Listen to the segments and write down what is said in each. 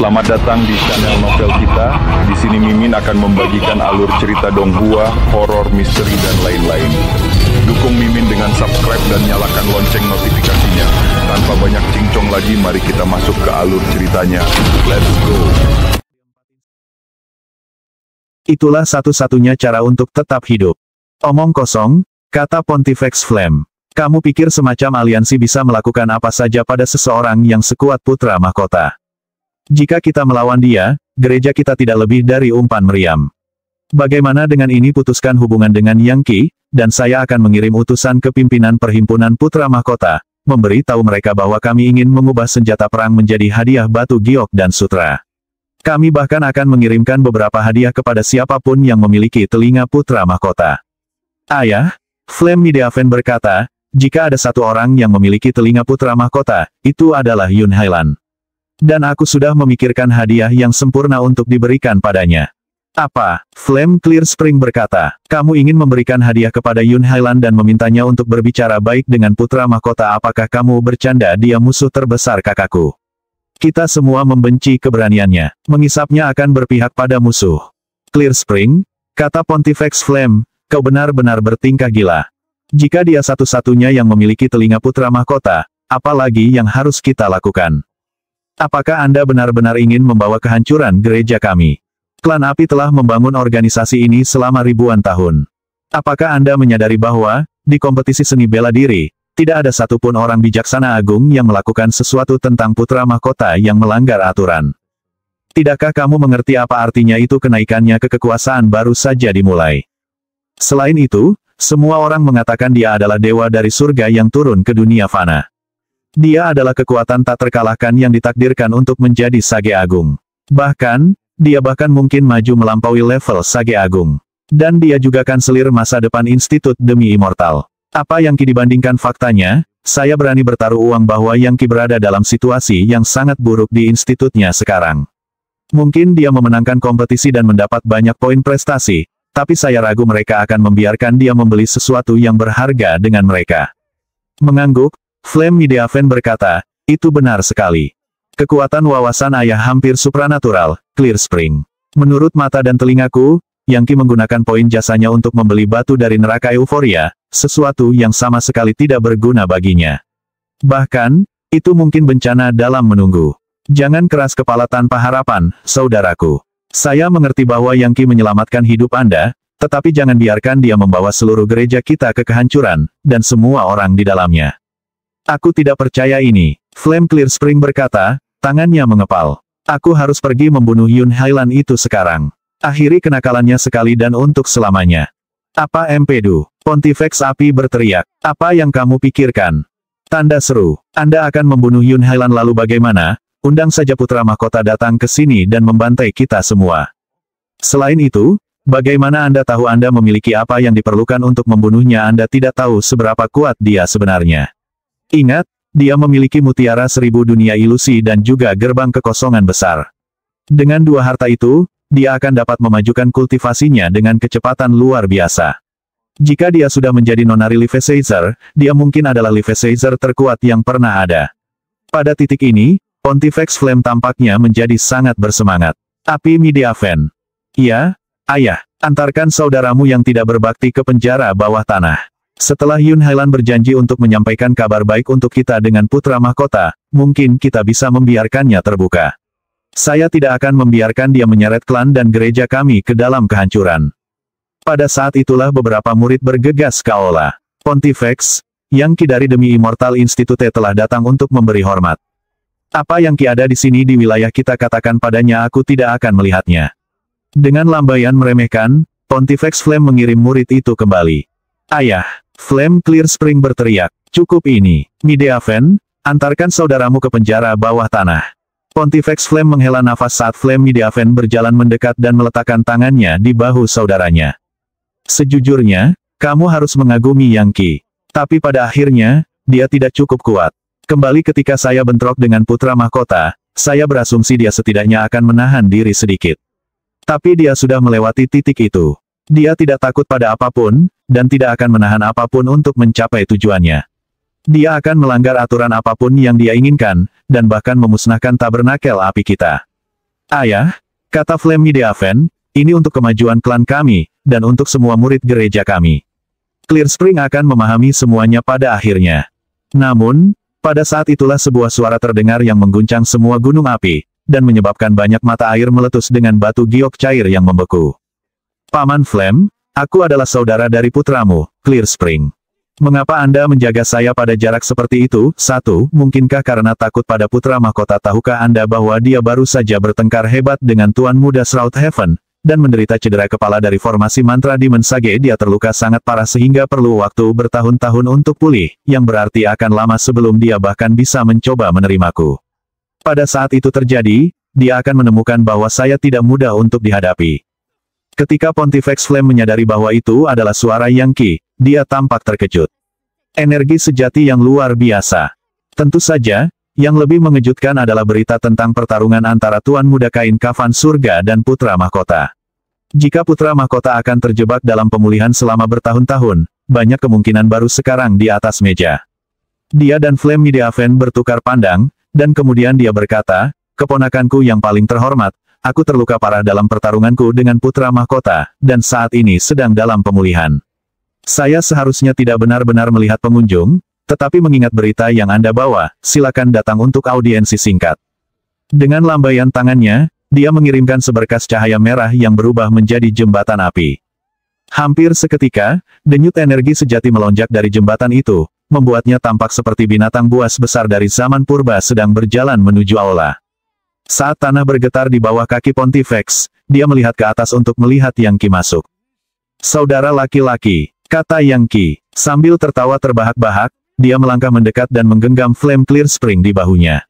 Selamat datang di channel novel kita. Di sini Mimin akan membagikan alur cerita donghua, horor, misteri, dan lain-lain. Dukung Mimin dengan subscribe dan nyalakan lonceng notifikasinya. Tanpa banyak cincong lagi, mari kita masuk ke alur ceritanya. Let's go! Itulah satu-satunya cara untuk tetap hidup. Omong kosong, kata Pontifex Flame. Kamu pikir semacam aliansi bisa melakukan apa saja pada seseorang yang sekuat putra mahkota? Jika kita melawan dia, gereja kita tidak lebih dari umpan meriam. Bagaimana dengan ini, putuskan hubungan dengan Yang Qi, dan saya akan mengirim utusan ke pimpinan Perhimpunan Putra Mahkota, memberi tahu mereka bahwa kami ingin mengubah senjata perang menjadi hadiah batu giok dan sutra. Kami bahkan akan mengirimkan beberapa hadiah kepada siapapun yang memiliki telinga putra mahkota. Ayah, Flame Mideaven berkata, jika ada satu orang yang memiliki telinga putra mahkota, itu adalah Yun Hailan. Dan aku sudah memikirkan hadiah yang sempurna untuk diberikan padanya. Apa? Flame Clear Spring berkata, kamu ingin memberikan hadiah kepada Yun Hailan dan memintanya untuk berbicara baik dengan putra mahkota? Apakah kamu bercanda? Dia musuh terbesar kakakku. Kita semua membenci keberaniannya. Mengisapnya akan berpihak pada musuh. Clear Spring, kata Pontifex Flame, kau benar-benar bertingkah gila. Jika dia satu-satunya yang memiliki telinga putra mahkota, apalagi yang harus kita lakukan? Apakah Anda benar-benar ingin membawa kehancuran gereja kami? Klan Api telah membangun organisasi ini selama ribuan tahun. Apakah Anda menyadari bahwa, di kompetisi seni bela diri, tidak ada satupun orang bijaksana agung yang melakukan sesuatu tentang putra mahkota yang melanggar aturan? Tidakkah kamu mengerti apa artinya itu? Kenaikannya ke kekuasaan baru saja dimulai. Selain itu, semua orang mengatakan dia adalah dewa dari surga yang turun ke dunia fana. Dia adalah kekuatan tak terkalahkan yang ditakdirkan untuk menjadi Sage Agung. Bahkan, dia bahkan mungkin maju melampaui level Sage Agung. Dan dia juga kanselir masa depan Institut Demi Immortal. Apa yang dibandingkan faktanya, saya berani bertaruh uang bahwa Yang Qi berada dalam situasi yang sangat buruk di institutnya sekarang. Mungkin dia memenangkan kompetisi dan mendapat banyak poin prestasi, tapi saya ragu mereka akan membiarkan dia membeli sesuatu yang berharga dengan mereka. Mengangguk, Flame Mideaven berkata, itu benar sekali. Kekuatan wawasan ayah hampir supranatural, Clear Spring. Menurut mata dan telingaku, Yang Qi menggunakan poin jasanya untuk membeli batu dari neraka euforia, sesuatu yang sama sekali tidak berguna baginya. Bahkan, itu mungkin bencana dalam menunggu. Jangan keras kepala tanpa harapan, saudaraku. Saya mengerti bahwa Yang Qi menyelamatkan hidup Anda, tetapi jangan biarkan dia membawa seluruh gereja kita ke kehancuran, dan semua orang di dalamnya. Aku tidak percaya ini. Flame Clear Spring berkata, tangannya mengepal. Aku harus pergi membunuh Yun Hailan itu sekarang. Akhiri kenakalannya sekali dan untuk selamanya. Apa empedu? Pontifex Api berteriak. Apa yang kamu pikirkan? Tanda seru. Anda akan membunuh Yun Hailan lalu bagaimana? Undang saja putra mahkota datang ke sini dan membantai kita semua. Selain itu, bagaimana Anda tahu Anda memiliki apa yang diperlukan untuk membunuhnya? Anda tidak tahu seberapa kuat dia sebenarnya. Ingat, dia memiliki mutiara 1000 dunia ilusi dan juga gerbang kekosongan besar. Dengan dua harta itu, dia akan dapat memajukan kultivasinya dengan kecepatan luar biasa. Jika dia sudah menjadi nonari Levisazer, dia mungkin adalah Levisazer terkuat yang pernah ada. Pada titik ini, Pontifex Flame tampaknya menjadi sangat bersemangat. Api Mideaven. Ya, ayah, antarkan saudaramu yang tidak berbakti ke penjara bawah tanah. Setelah Yun Hailan berjanji untuk menyampaikan kabar baik untuk kita dengan putra mahkota, mungkin kita bisa membiarkannya terbuka. Saya tidak akan membiarkan dia menyeret klan dan gereja kami ke dalam kehancuran. Pada saat itulah beberapa murid bergegas ke aula. Pontifex, Yang Qi dari Demi Immortal Institute telah datang untuk memberi hormat. Apa Yang Qi ada di sini di wilayah kita? Katakan padanya aku tidak akan melihatnya. Dengan lambaian meremehkan, Pontifex Flame mengirim murid itu kembali. Ayah, Flame Clear Spring berteriak, cukup ini. Mideaven, antarkan saudaramu ke penjara bawah tanah. Pontifex Flame menghela nafas saat Flame Mideaven berjalan mendekat dan meletakkan tangannya di bahu saudaranya. Sejujurnya, kamu harus mengagumi Yang Qi. Tapi pada akhirnya, dia tidak cukup kuat. Kembali ketika saya bentrok dengan putra mahkota, saya berasumsi dia setidaknya akan menahan diri sedikit. Tapi dia sudah melewati titik itu. Dia tidak takut pada apapun, dan tidak akan menahan apapun untuk mencapai tujuannya. Dia akan melanggar aturan apapun yang dia inginkan, dan bahkan memusnahkan tabernakel api kita. Ayah, kata Flame Mideaven, ini untuk kemajuan klan kami, dan untuk semua murid gereja kami. Clear Spring akan memahami semuanya pada akhirnya. Namun, pada saat itulah sebuah suara terdengar yang mengguncang semua gunung api, dan menyebabkan banyak mata air meletus dengan batu giok cair yang membeku. Paman Flame, aku adalah saudara dari putramu, Clear Spring. Mengapa Anda menjaga saya pada jarak seperti itu? 1. Mungkinkah karena takut pada putra mahkota? Tahukah Anda bahwa dia baru saja bertengkar hebat dengan Tuan Muda Shroud Heaven, dan menderita cedera kepala dari formasi mantra Demon Sage? Dia terluka sangat parah sehingga perlu waktu bertahun-tahun untuk pulih, yang berarti akan lama sebelum dia bahkan bisa mencoba menerimaku. Pada saat itu terjadi, dia akan menemukan bahwa saya tidak mudah untuk dihadapi. Ketika Pontifex Flame menyadari bahwa itu adalah suara Yang Qi, dia tampak terkejut. Energi sejati yang luar biasa. Tentu saja, yang lebih mengejutkan adalah berita tentang pertarungan antara Tuan Muda Kain Kafan Surga dan Putra Mahkota. Jika Putra Mahkota akan terjebak dalam pemulihan selama bertahun-tahun, banyak kemungkinan baru sekarang di atas meja. Dia dan Flame Mideaven bertukar pandang, dan kemudian dia berkata, keponakanku yang paling terhormat, aku terluka parah dalam pertarunganku dengan Putra Mahkota, dan saat ini sedang dalam pemulihan. Saya seharusnya tidak benar-benar melihat pengunjung, tetapi mengingat berita yang Anda bawa, silakan datang untuk audiensi singkat. Dengan lambaian tangannya, dia mengirimkan seberkas cahaya merah yang berubah menjadi jembatan api. Hampir seketika, denyut energi sejati melonjak dari jembatan itu, membuatnya tampak seperti binatang buas besar dari zaman purba sedang berjalan menuju aula. Saat tanah bergetar di bawah kaki Pontifex, dia melihat ke atas untuk melihat Yang Qi masuk. Saudara laki-laki, kata Yang Qi, sambil tertawa terbahak-bahak, dia melangkah mendekat dan menggenggam Flame Clear Spring di bahunya.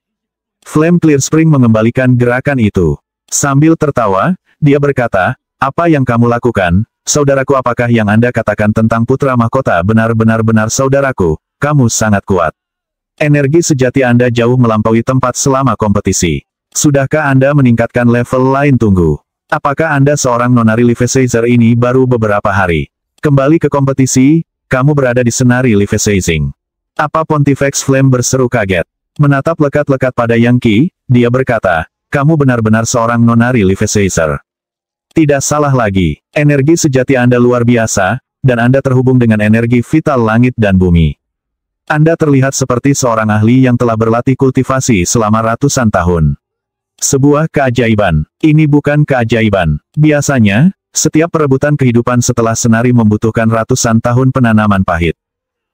Flame Clear Spring mengembalikan gerakan itu. Sambil tertawa, dia berkata, apa yang kamu lakukan, saudaraku? Apakah yang Anda katakan tentang Putra Mahkota benar-benar saudaraku? Kamu sangat kuat. Energi sejati Anda jauh melampaui tempat selama kompetisi. Sudahkah Anda meningkatkan level lain? Tunggu. Apakah Anda seorang nonari Liveseizer ini baru beberapa hari? Kembali ke kompetisi, kamu berada di senari Liveseizing. Apa? Pontifex Flame berseru kaget. Menatap lekat-lekat pada Yang Qi, dia berkata, kamu benar-benar seorang nonari Liveseizer. Tidak salah lagi, energi sejati Anda luar biasa, dan Anda terhubung dengan energi vital langit dan bumi. Anda terlihat seperti seorang ahli yang telah berlatih kultivasi selama ratusan tahun. Sebuah keajaiban. Ini bukan keajaiban. Biasanya, setiap perebutan kehidupan setelah senari membutuhkan ratusan tahun penanaman pahit.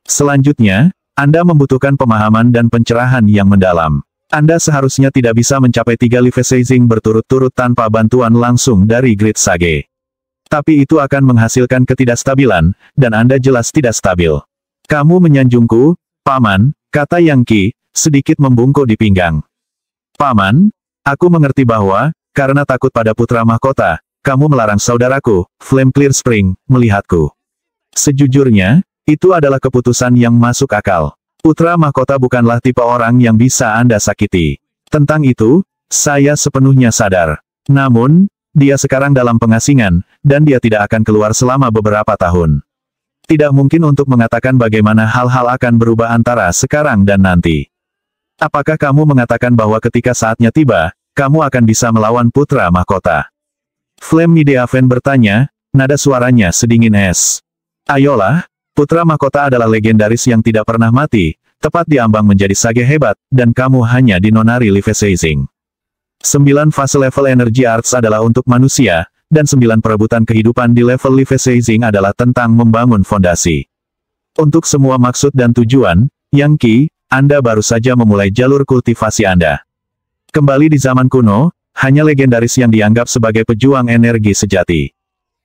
Selanjutnya, Anda membutuhkan pemahaman dan pencerahan yang mendalam. Anda seharusnya tidak bisa mencapai 3 Liveseizing berturut-turut tanpa bantuan langsung dari Grid Sage. Tapi itu akan menghasilkan ketidakstabilan, dan Anda jelas tidak stabil. Kamu menyanjungku, Paman, kata Yang Qi, sedikit membungkuk di pinggang. Paman, aku mengerti bahwa, karena takut pada Putra Mahkota, kamu melarang saudaraku, Flame Clear Spring, melihatku. Sejujurnya, itu adalah keputusan yang masuk akal. Putra Mahkota bukanlah tipe orang yang bisa Anda sakiti. Tentang itu, saya sepenuhnya sadar. Namun, dia sekarang dalam pengasingan, dan dia tidak akan keluar selama beberapa tahun. Tidak mungkin untuk mengatakan bagaimana hal-hal akan berubah antara sekarang dan nanti. Apakah kamu mengatakan bahwa ketika saatnya tiba, kamu akan bisa melawan Putra Mahkota? Flame Mideaven bertanya, nada suaranya sedingin es. Ayolah, Putra Mahkota adalah legendaris yang tidak pernah mati, tepat diambang menjadi sage hebat, dan kamu hanya di nonari Liveseizing. 9 fase level energy arts adalah untuk manusia, dan 9 perebutan kehidupan di level Liveseizing adalah tentang membangun fondasi. Untuk semua maksud dan tujuan, Yang Qi, Anda baru saja memulai jalur kultivasi Anda. Kembali di zaman kuno, hanya legendaris yang dianggap sebagai pejuang energi sejati.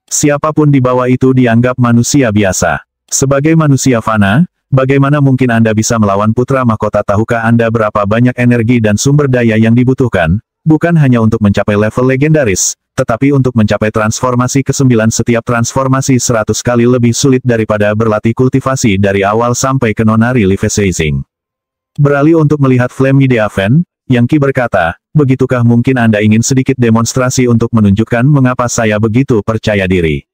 Siapapun di bawah itu dianggap manusia biasa. Sebagai manusia fana, bagaimana mungkin Anda bisa melawan Putra Mahkota? Tahukah Anda berapa banyak energi dan sumber daya yang dibutuhkan? Bukan hanya untuk mencapai level legendaris, tetapi untuk mencapai transformasi ke-9. Setiap transformasi 100 kali lebih sulit daripada berlatih kultivasi dari awal sampai ke nonari Liveseizing. Beralih untuk melihat Flame Mideaven, Yang Qi berkata, begitukah mungkin Anda ingin sedikit demonstrasi untuk menunjukkan mengapa saya begitu percaya diri?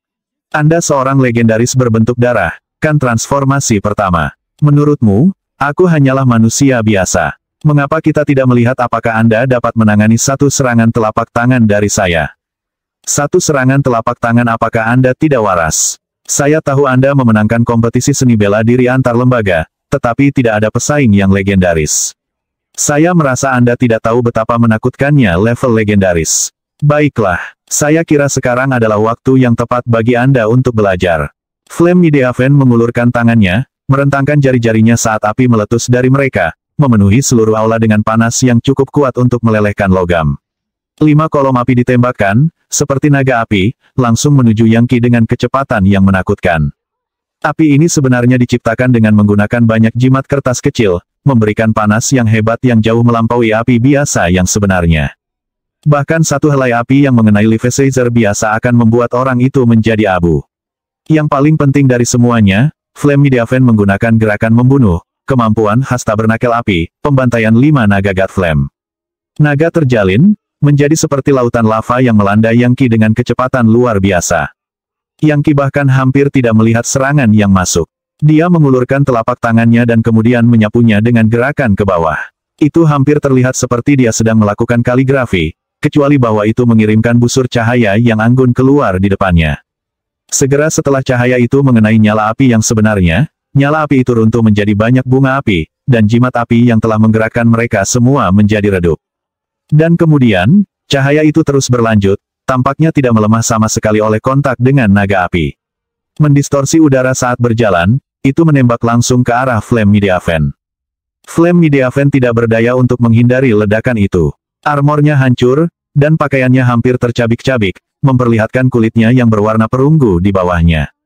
Anda seorang legendaris berbentuk darah, kan transformasi pertama. Menurutmu, aku hanyalah manusia biasa. Mengapa kita tidak melihat apakah Anda dapat menangani satu serangan telapak tangan dari saya? Satu serangan telapak tangan apakah Anda tidak waras? Saya tahu Anda memenangkan kompetisi seni bela diri antar lembaga, tetapi tidak ada pesaing yang legendaris. Saya merasa Anda tidak tahu betapa menakutkannya level legendaris. Baiklah, saya kira sekarang adalah waktu yang tepat bagi Anda untuk belajar. Flame Mideaven mengulurkan tangannya, merentangkan jari-jarinya saat api meletus dari mereka, memenuhi seluruh aula dengan panas yang cukup kuat untuk melelehkan logam. 5 kolom api ditembakkan, seperti naga api, langsung menuju Yang Qi dengan kecepatan yang menakutkan. Api ini sebenarnya diciptakan dengan menggunakan banyak jimat kertas kecil, memberikan panas yang hebat yang jauh melampaui api biasa yang sebenarnya. Bahkan satu helai api yang mengenai Levi Caesar biasa akan membuat orang itu menjadi abu. Yang paling penting dari semuanya, Flame Mideaven menggunakan gerakan membunuh, kemampuan khas tabernakel api, pembantaian 5 naga God Flame. Naga terjalin, menjadi seperti lautan lava yang melanda Yang Qi dengan kecepatan luar biasa. Yang Qi bahkan hampir tidak melihat serangan yang masuk. Dia mengulurkan telapak tangannya dan kemudian menyapunya dengan gerakan ke bawah. Itu hampir terlihat seperti dia sedang melakukan kaligrafi, kecuali bahwa itu mengirimkan busur cahaya yang anggun keluar di depannya. Segera setelah cahaya itu mengenai nyala api yang sebenarnya, nyala api itu runtuh menjadi banyak bunga api, dan jimat api yang telah menggerakkan mereka semua menjadi redup. Dan kemudian, cahaya itu terus berlanjut, tampaknya tidak melemah sama sekali oleh kontak dengan naga api. Mendistorsi udara saat berjalan, itu menembak langsung ke arah Flame Mideaven. Flame Mideaven tidak berdaya untuk menghindari ledakan itu. Armornya hancur, dan pakaiannya hampir tercabik-cabik, memperlihatkan kulitnya yang berwarna perunggu di bawahnya.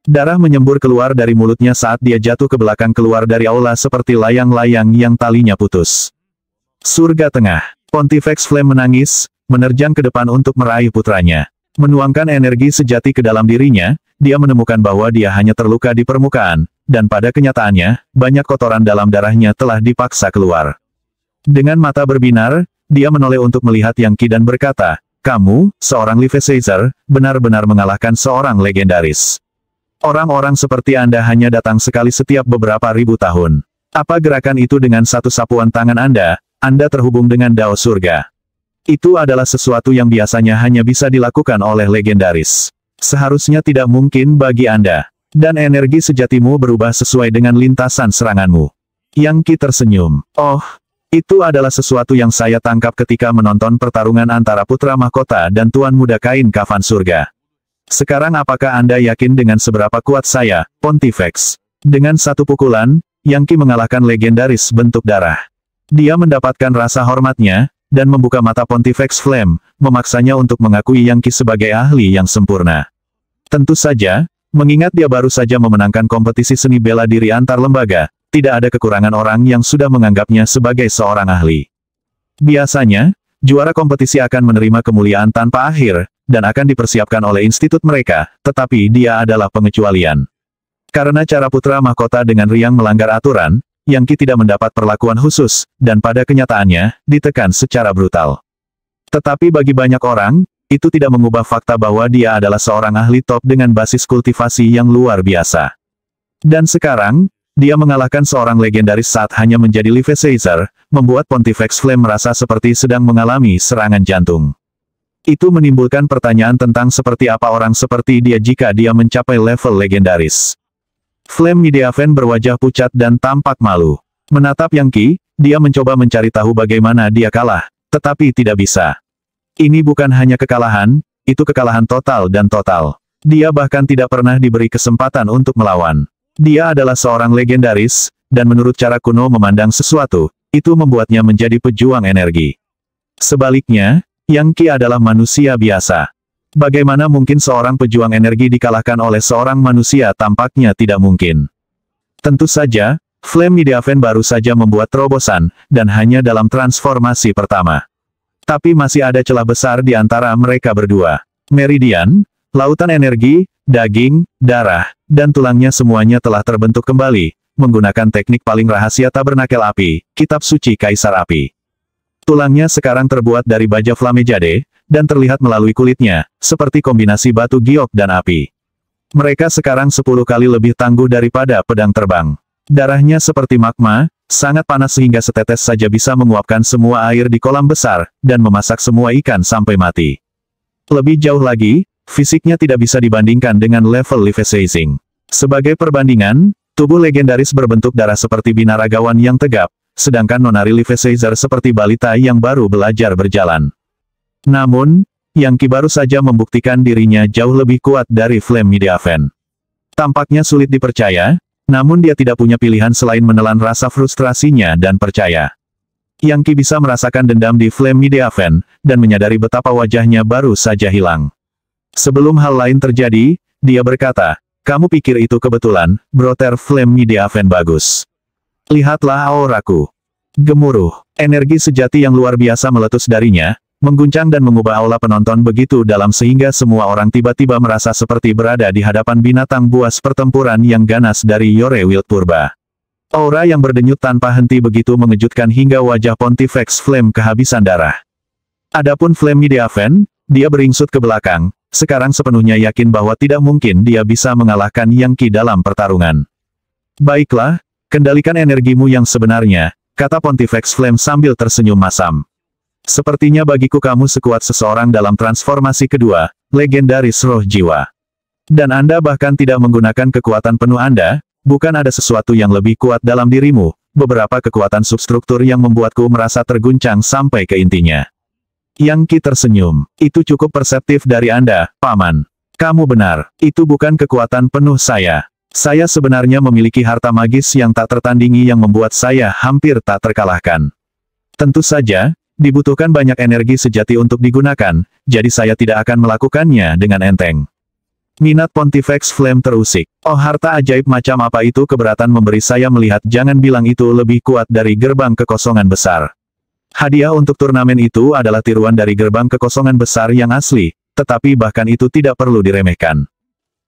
Darah menyembur keluar dari mulutnya saat dia jatuh ke belakang keluar dari aula seperti layang-layang yang talinya putus. Surga Tengah. Pontifex Flame menangis, menerjang ke depan untuk meraih putranya. Menuangkan energi sejati ke dalam dirinya, dia menemukan bahwa dia hanya terluka di permukaan, dan pada kenyataannya, banyak kotoran dalam darahnya telah dipaksa keluar. Dengan mata berbinar, dia menoleh untuk melihat Yang Qi dan berkata, "Kamu, seorang Levi Caesar, benar-benar mengalahkan seorang legendaris. Orang-orang seperti Anda hanya datang sekali setiap beberapa ribu tahun. Apa gerakan itu dengan satu sapuan tangan Anda terhubung dengan Dao Surga. Itu adalah sesuatu yang biasanya hanya bisa dilakukan oleh legendaris. Seharusnya tidak mungkin bagi Anda. Dan energi sejatimu berubah sesuai dengan lintasan seranganmu." Yang Qi tersenyum. "Oh, itu adalah sesuatu yang saya tangkap ketika menonton pertarungan antara Putra Mahkota dan Tuan Muda Kain Kafan Surga. Sekarang apakah Anda yakin dengan seberapa kuat saya, Pontifex?" Dengan satu pukulan, Yang Qi mengalahkan legendaris bentuk darah. Dia mendapatkan rasa hormatnya, dan membuka mata Pontifex Flame, memaksanya untuk mengakui Yang Qi sebagai ahli yang sempurna. Tentu saja, mengingat dia baru saja memenangkan kompetisi seni bela diri antar lembaga, tidak ada kekurangan orang yang sudah menganggapnya sebagai seorang ahli. Biasanya, juara kompetisi akan menerima kemuliaan tanpa akhir, dan akan dipersiapkan oleh institut mereka, tetapi dia adalah pengecualian. Karena cara Putra Mahkota dengan riang melanggar aturan, Yang Qi tidak mendapat perlakuan khusus, dan pada kenyataannya, ditekan secara brutal. Tetapi bagi banyak orang, itu tidak mengubah fakta bahwa dia adalah seorang ahli top dengan basis kultivasi yang luar biasa. Dan sekarang, dia mengalahkan seorang legendaris saat hanya menjadi Levi Caesar, membuat Pontifex Flame merasa seperti sedang mengalami serangan jantung. Itu menimbulkan pertanyaan tentang seperti apa orang seperti dia jika dia mencapai level legendaris. Flame Mideaven berwajah pucat dan tampak malu. Menatap Yang Qi, dia mencoba mencari tahu bagaimana dia kalah, tetapi tidak bisa. Ini bukan hanya kekalahan, itu kekalahan total dan total. Dia bahkan tidak pernah diberi kesempatan untuk melawan. Dia adalah seorang legendaris, dan menurut cara kuno memandang sesuatu, itu membuatnya menjadi pejuang energi. Sebaliknya, Yang Qi adalah manusia biasa. Bagaimana mungkin seorang pejuang energi dikalahkan oleh seorang manusia? Tampaknya tidak mungkin. Tentu saja, Flame Mideaven baru saja membuat terobosan, dan hanya dalam transformasi pertama. Tapi masih ada celah besar di antara mereka berdua. Meridian, lautan energi, daging, darah, dan tulangnya semuanya telah terbentuk kembali, menggunakan teknik paling rahasia tabernakel api, kitab suci Kaisar Api. Tulangnya sekarang terbuat dari baja flamejade, dan terlihat melalui kulitnya, seperti kombinasi batu giok dan api. Mereka sekarang 10 kali lebih tangguh daripada pedang terbang. Darahnya seperti magma, sangat panas sehingga setetes saja bisa menguapkan semua air di kolam besar, dan memasak semua ikan sampai mati. Lebih jauh lagi, fisiknya tidak bisa dibandingkan dengan level Leviathan. Sebagai perbandingan, tubuh legendaris berbentuk darah seperti binaragawan yang tegap, sedangkan nonari Leviathan seperti balita yang baru belajar berjalan. Namun, Yang Qi baru saja membuktikan dirinya jauh lebih kuat dari Flame Mediaven. Tampaknya sulit dipercaya, namun dia tidak punya pilihan selain menelan rasa frustrasinya dan percaya. Yang Qi bisa merasakan dendam di Flame Mediaven, dan menyadari betapa wajahnya baru saja hilang. Sebelum hal lain terjadi, dia berkata, "Kamu pikir itu kebetulan, Brother Flame Mediaven bagus. Lihatlah auraku." Gemuruh, energi sejati yang luar biasa meletus darinya, mengguncang dan mengubah aula penonton begitu dalam sehingga semua orang tiba-tiba merasa seperti berada di hadapan binatang buas pertempuran yang ganas dari Yore Wild Purba. Aura yang berdenyut tanpa henti begitu mengejutkan hingga wajah Pontifex Flame kehabisan darah. Adapun Flame Mediaven, dia beringsut ke belakang, sekarang sepenuhnya yakin bahwa tidak mungkin dia bisa mengalahkan Yang Qi dalam pertarungan. "Baiklah, kendalikan energimu yang sebenarnya," kata Pontifex Flame sambil tersenyum masam. "Sepertinya bagiku kamu sekuat seseorang dalam transformasi kedua, legendaris roh jiwa. Dan Anda bahkan tidak menggunakan kekuatan penuh Anda, bukan ada sesuatu yang lebih kuat dalam dirimu, beberapa kekuatan substruktur yang membuatku merasa terguncang sampai ke intinya." Yang Qi tersenyum. "Itu cukup perseptif dari Anda, Paman. Kamu benar, itu bukan kekuatan penuh saya. Saya sebenarnya memiliki harta magis yang tak tertandingi yang membuat saya hampir tak terkalahkan. Tentu saja, dibutuhkan banyak energi sejati untuk digunakan, jadi saya tidak akan melakukannya dengan enteng." Minat Pontifex Flame terusik. "Oh, harta ajaib macam apa itu keberatan memberi saya melihat, jangan bilang itu lebih kuat dari gerbang kekosongan besar. Hadiah untuk turnamen itu adalah tiruan dari gerbang kekosongan besar yang asli, tetapi bahkan itu tidak perlu diremehkan.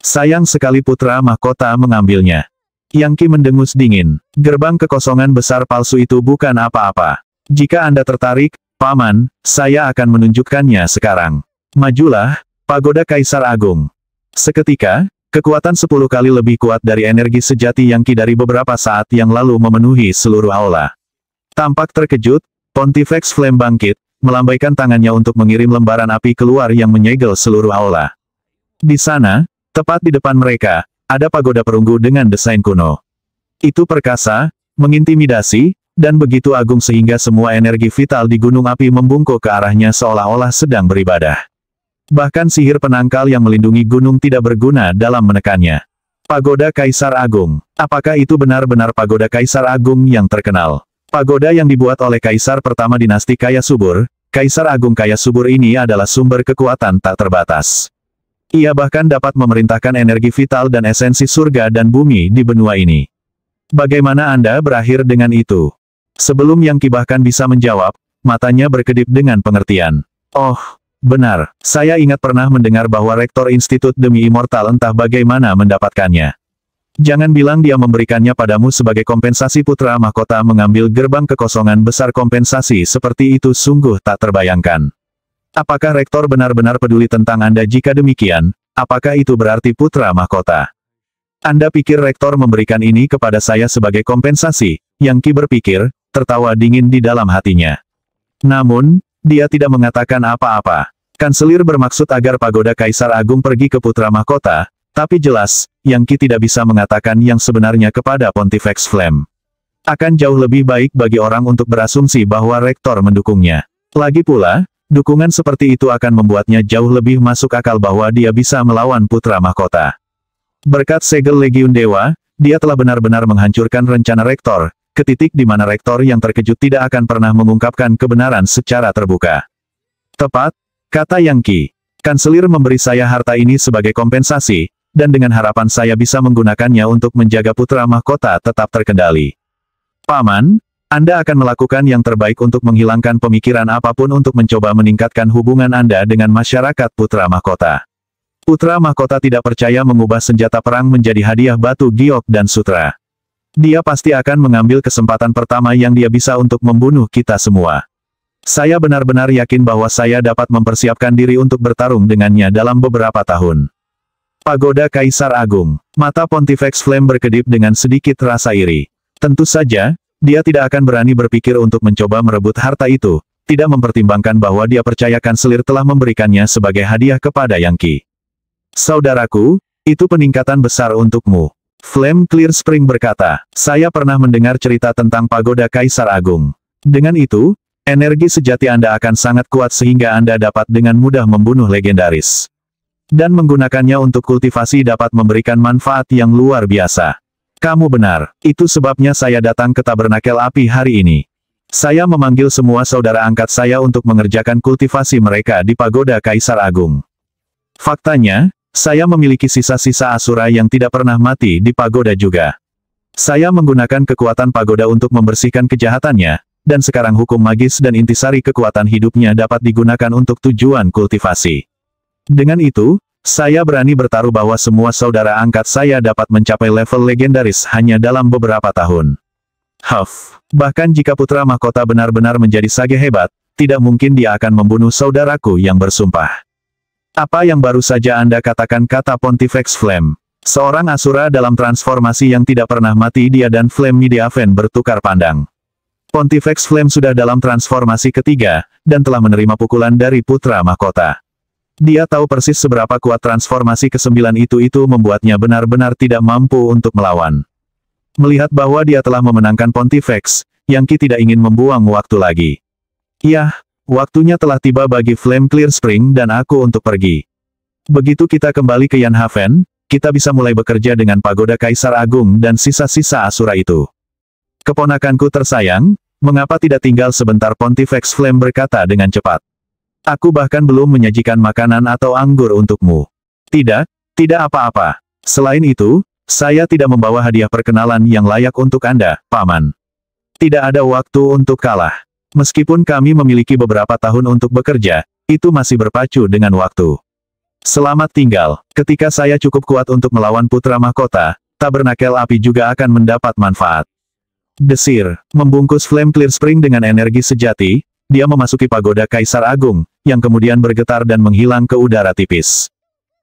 Sayang sekali putra mahkota mengambilnya." Yang Qi mendengus dingin. "Gerbang kekosongan besar palsu itu bukan apa-apa. Jika Anda tertarik, Paman, saya akan menunjukkannya sekarang. Majulah, Pagoda Kaisar Agung." Seketika, kekuatan 10 kali lebih kuat dari energi sejati Yang Qi dari beberapa saat yang lalu memenuhi seluruh aula. Tampak terkejut, Pontifex Flame bangkit, melambaikan tangannya untuk mengirim lembaran api keluar yang menyegel seluruh aula. Di sana, tepat di depan mereka, ada pagoda perunggu dengan desain kuno. Itu perkasa, mengintimidasi, dan begitu agung sehingga semua energi vital di gunung api membungkuk ke arahnya seolah-olah sedang beribadah. Bahkan sihir penangkal yang melindungi gunung tidak berguna dalam menekannya. Pagoda Kaisar Agung. Apakah itu benar-benar Pagoda Kaisar Agung yang terkenal? Pagoda yang dibuat oleh Kaisar pertama dinasti Kaya Subur, Kaisar Agung Kaya Subur ini adalah sumber kekuatan tak terbatas. Ia bahkan dapat memerintahkan energi vital dan esensi surga dan bumi di benua ini. Bagaimana Anda berakhir dengan itu? Sebelum Yang Qi bahkan bisa menjawab, matanya berkedip dengan pengertian. "Oh, benar, saya ingat pernah mendengar bahwa Rektor Institut Demi Immortal entah bagaimana mendapatkannya. Jangan bilang dia memberikannya padamu sebagai kompensasi putra mahkota mengambil gerbang kekosongan besar. Kompensasi seperti itu sungguh tak terbayangkan. Apakah Rektor benar-benar peduli tentang Anda? Jika demikian, apakah itu berarti putra mahkota? Anda pikir Rektor memberikan ini kepada saya sebagai kompensasi?" Yang Qi berpikir, tertawa dingin di dalam hatinya. Namun, dia tidak mengatakan apa-apa. Kanselir bermaksud agar Pagoda Kaisar Agung pergi ke putra mahkota, tapi jelas, Yang Qi tidak bisa mengatakan yang sebenarnya kepada Pontifex Flame. Akan jauh lebih baik bagi orang untuk berasumsi bahwa Rektor mendukungnya. Lagi pula, dukungan seperti itu akan membuatnya jauh lebih masuk akal bahwa dia bisa melawan putra mahkota. Berkat segel Legiun Dewa, dia telah benar-benar menghancurkan rencana Rektor, ke titik di mana Rektor yang terkejut tidak akan pernah mengungkapkan kebenaran secara terbuka. "Tepat," kata Yang Qi. "Kanselir memberi saya harta ini sebagai kompensasi, dan dengan harapan saya bisa menggunakannya untuk menjaga putra mahkota tetap terkendali. Paman, Anda akan melakukan yang terbaik untuk menghilangkan pemikiran apapun untuk mencoba meningkatkan hubungan Anda dengan masyarakat putra mahkota. Putra mahkota tidak percaya mengubah senjata perang menjadi hadiah batu giok dan sutra. Dia pasti akan mengambil kesempatan pertama yang dia bisa untuk membunuh kita semua. Saya benar-benar yakin bahwa saya dapat mempersiapkan diri untuk bertarung dengannya dalam beberapa tahun." Pagoda Kaisar Agung. Mata Pontifex Flame berkedip dengan sedikit rasa iri. Tentu saja, dia tidak akan berani berpikir untuk mencoba merebut harta itu, tidak mempertimbangkan bahwa dia percaya kanselir telah memberikannya sebagai hadiah kepada Yang Qi. Saudaraku, itu peningkatan besar untukmu. Flame Clear Spring berkata, saya pernah mendengar cerita tentang pagoda Kaisar Agung. Dengan itu, energi sejati Anda akan sangat kuat sehingga Anda dapat dengan mudah membunuh legendaris. Dan menggunakannya untuk kultivasi dapat memberikan manfaat yang luar biasa. Kamu benar, itu sebabnya saya datang ke Tabernakel Api hari ini. Saya memanggil semua saudara angkat saya untuk mengerjakan kultivasi mereka di pagoda Kaisar Agung. Faktanya, saya memiliki sisa-sisa Asura yang tidak pernah mati di pagoda juga. Saya menggunakan kekuatan pagoda untuk membersihkan kejahatannya, dan sekarang hukum magis dan intisari kekuatan hidupnya dapat digunakan untuk tujuan kultivasi. Dengan itu, saya berani bertaruh bahwa semua saudara angkat saya dapat mencapai level legendaris hanya dalam beberapa tahun. Bahkan jika putra mahkota benar-benar menjadi sage hebat, tidak mungkin dia akan membunuh saudaraku yang bersumpah. Apa yang baru saja Anda katakan, kata Pontifex Flame. Seorang Asura dalam transformasi yang tidak pernah mati. Dia dan Flame Mideaven bertukar pandang. Pontifex Flame sudah dalam transformasi ketiga, dan telah menerima pukulan dari putra mahkota. Dia tahu persis seberapa kuat transformasi ke-9 itu membuatnya benar-benar tidak mampu untuk melawan. Melihat bahwa dia telah memenangkan Pontifex, Yang Qi tidak ingin membuang waktu lagi. Yah, waktunya telah tiba bagi Flame Clear Spring dan aku untuk pergi. Begitu kita kembali ke Yanhaven, kita bisa mulai bekerja dengan pagoda Kaisar Agung dan sisa-sisa Asura itu. Keponakanku tersayang, mengapa tidak tinggal sebentar? Pontifex Flame berkata dengan cepat. Aku bahkan belum menyajikan makanan atau anggur untukmu. Tidak, tidak apa-apa. Selain itu, saya tidak membawa hadiah perkenalan yang layak untuk Anda, Paman. Tidak ada waktu untuk kalah. Meskipun kami memiliki beberapa tahun untuk bekerja, itu masih berpacu dengan waktu. Selamat tinggal. Ketika saya cukup kuat untuk melawan putra mahkota, Tabernakel Api juga akan mendapat manfaat. Desir, membungkus Flame Clear Spring dengan energi sejati, dia memasuki pagoda Kaisar Agung, yang kemudian bergetar dan menghilang ke udara tipis.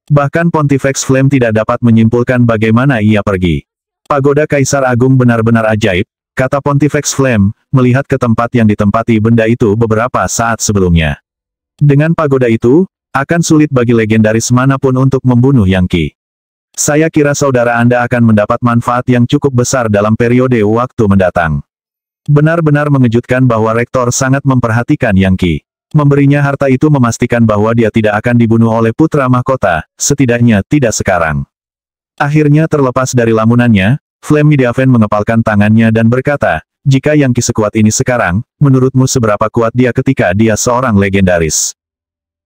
Bahkan Pontifex Flame tidak dapat menyimpulkan bagaimana ia pergi. Pagoda Kaisar Agung benar-benar ajaib, kata Pontifex Flame, melihat ke tempat yang ditempati benda itu beberapa saat sebelumnya. Dengan pagoda itu, akan sulit bagi legendaris manapun untuk membunuh Yang Qi. Saya kira saudara Anda akan mendapat manfaat yang cukup besar dalam periode waktu mendatang. Benar-benar mengejutkan bahwa Rektor sangat memperhatikan Yang Qi. Memberinya harta itu memastikan bahwa dia tidak akan dibunuh oleh putra mahkota, setidaknya tidak sekarang. Akhirnya terlepas dari lamunannya, Flame Mideaven mengepalkan tangannya dan berkata, jika Yang Qi sekuat ini sekarang, menurutmu seberapa kuat dia ketika dia seorang legendaris?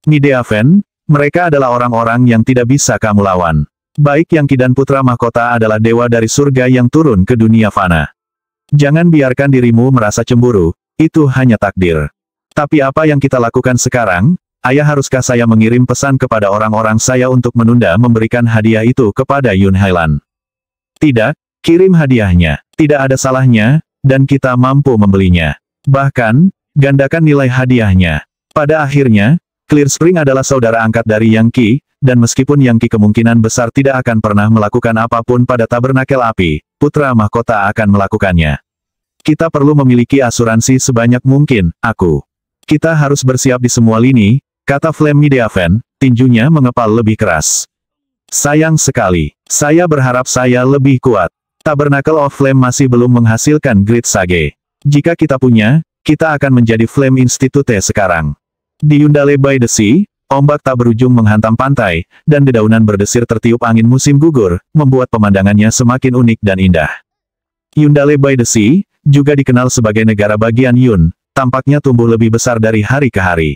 Mideaven, mereka adalah orang-orang yang tidak bisa kamu lawan. Baik Yang Qi dan putra mahkota adalah dewa dari surga yang turun ke dunia fana. Jangan biarkan dirimu merasa cemburu, itu hanya takdir. Tapi apa yang kita lakukan sekarang? Ayah, haruskah saya mengirim pesan kepada orang-orang saya untuk menunda memberikan hadiah itu kepada Yun Hailan? Tidak, kirim hadiahnya. Tidak ada salahnya, dan kita mampu membelinya. Bahkan, gandakan nilai hadiahnya. Pada akhirnya, Clear Spring adalah saudara angkat dari Yang Qi, dan meskipun Yang Qi kemungkinan besar tidak akan pernah melakukan apapun pada Tabernakel Api, putra mahkota akan melakukannya. Kita perlu memiliki asuransi sebanyak mungkin, aku. Kita harus bersiap di semua lini, kata Flame Mideaven, tinjunya mengepal lebih keras. Sayang sekali, saya berharap saya lebih kuat. Tabernacle of Flame masih belum menghasilkan Great Sage. Jika kita punya, kita akan menjadi Flame Institute sekarang. Di Yundale by the Sea, ombak tak berujung menghantam pantai, dan dedaunan berdesir tertiup angin musim gugur, membuat pemandangannya semakin unik dan indah. Yundale by the Sea, juga dikenal sebagai negara bagian Yun, tampaknya tumbuh lebih besar dari hari ke hari.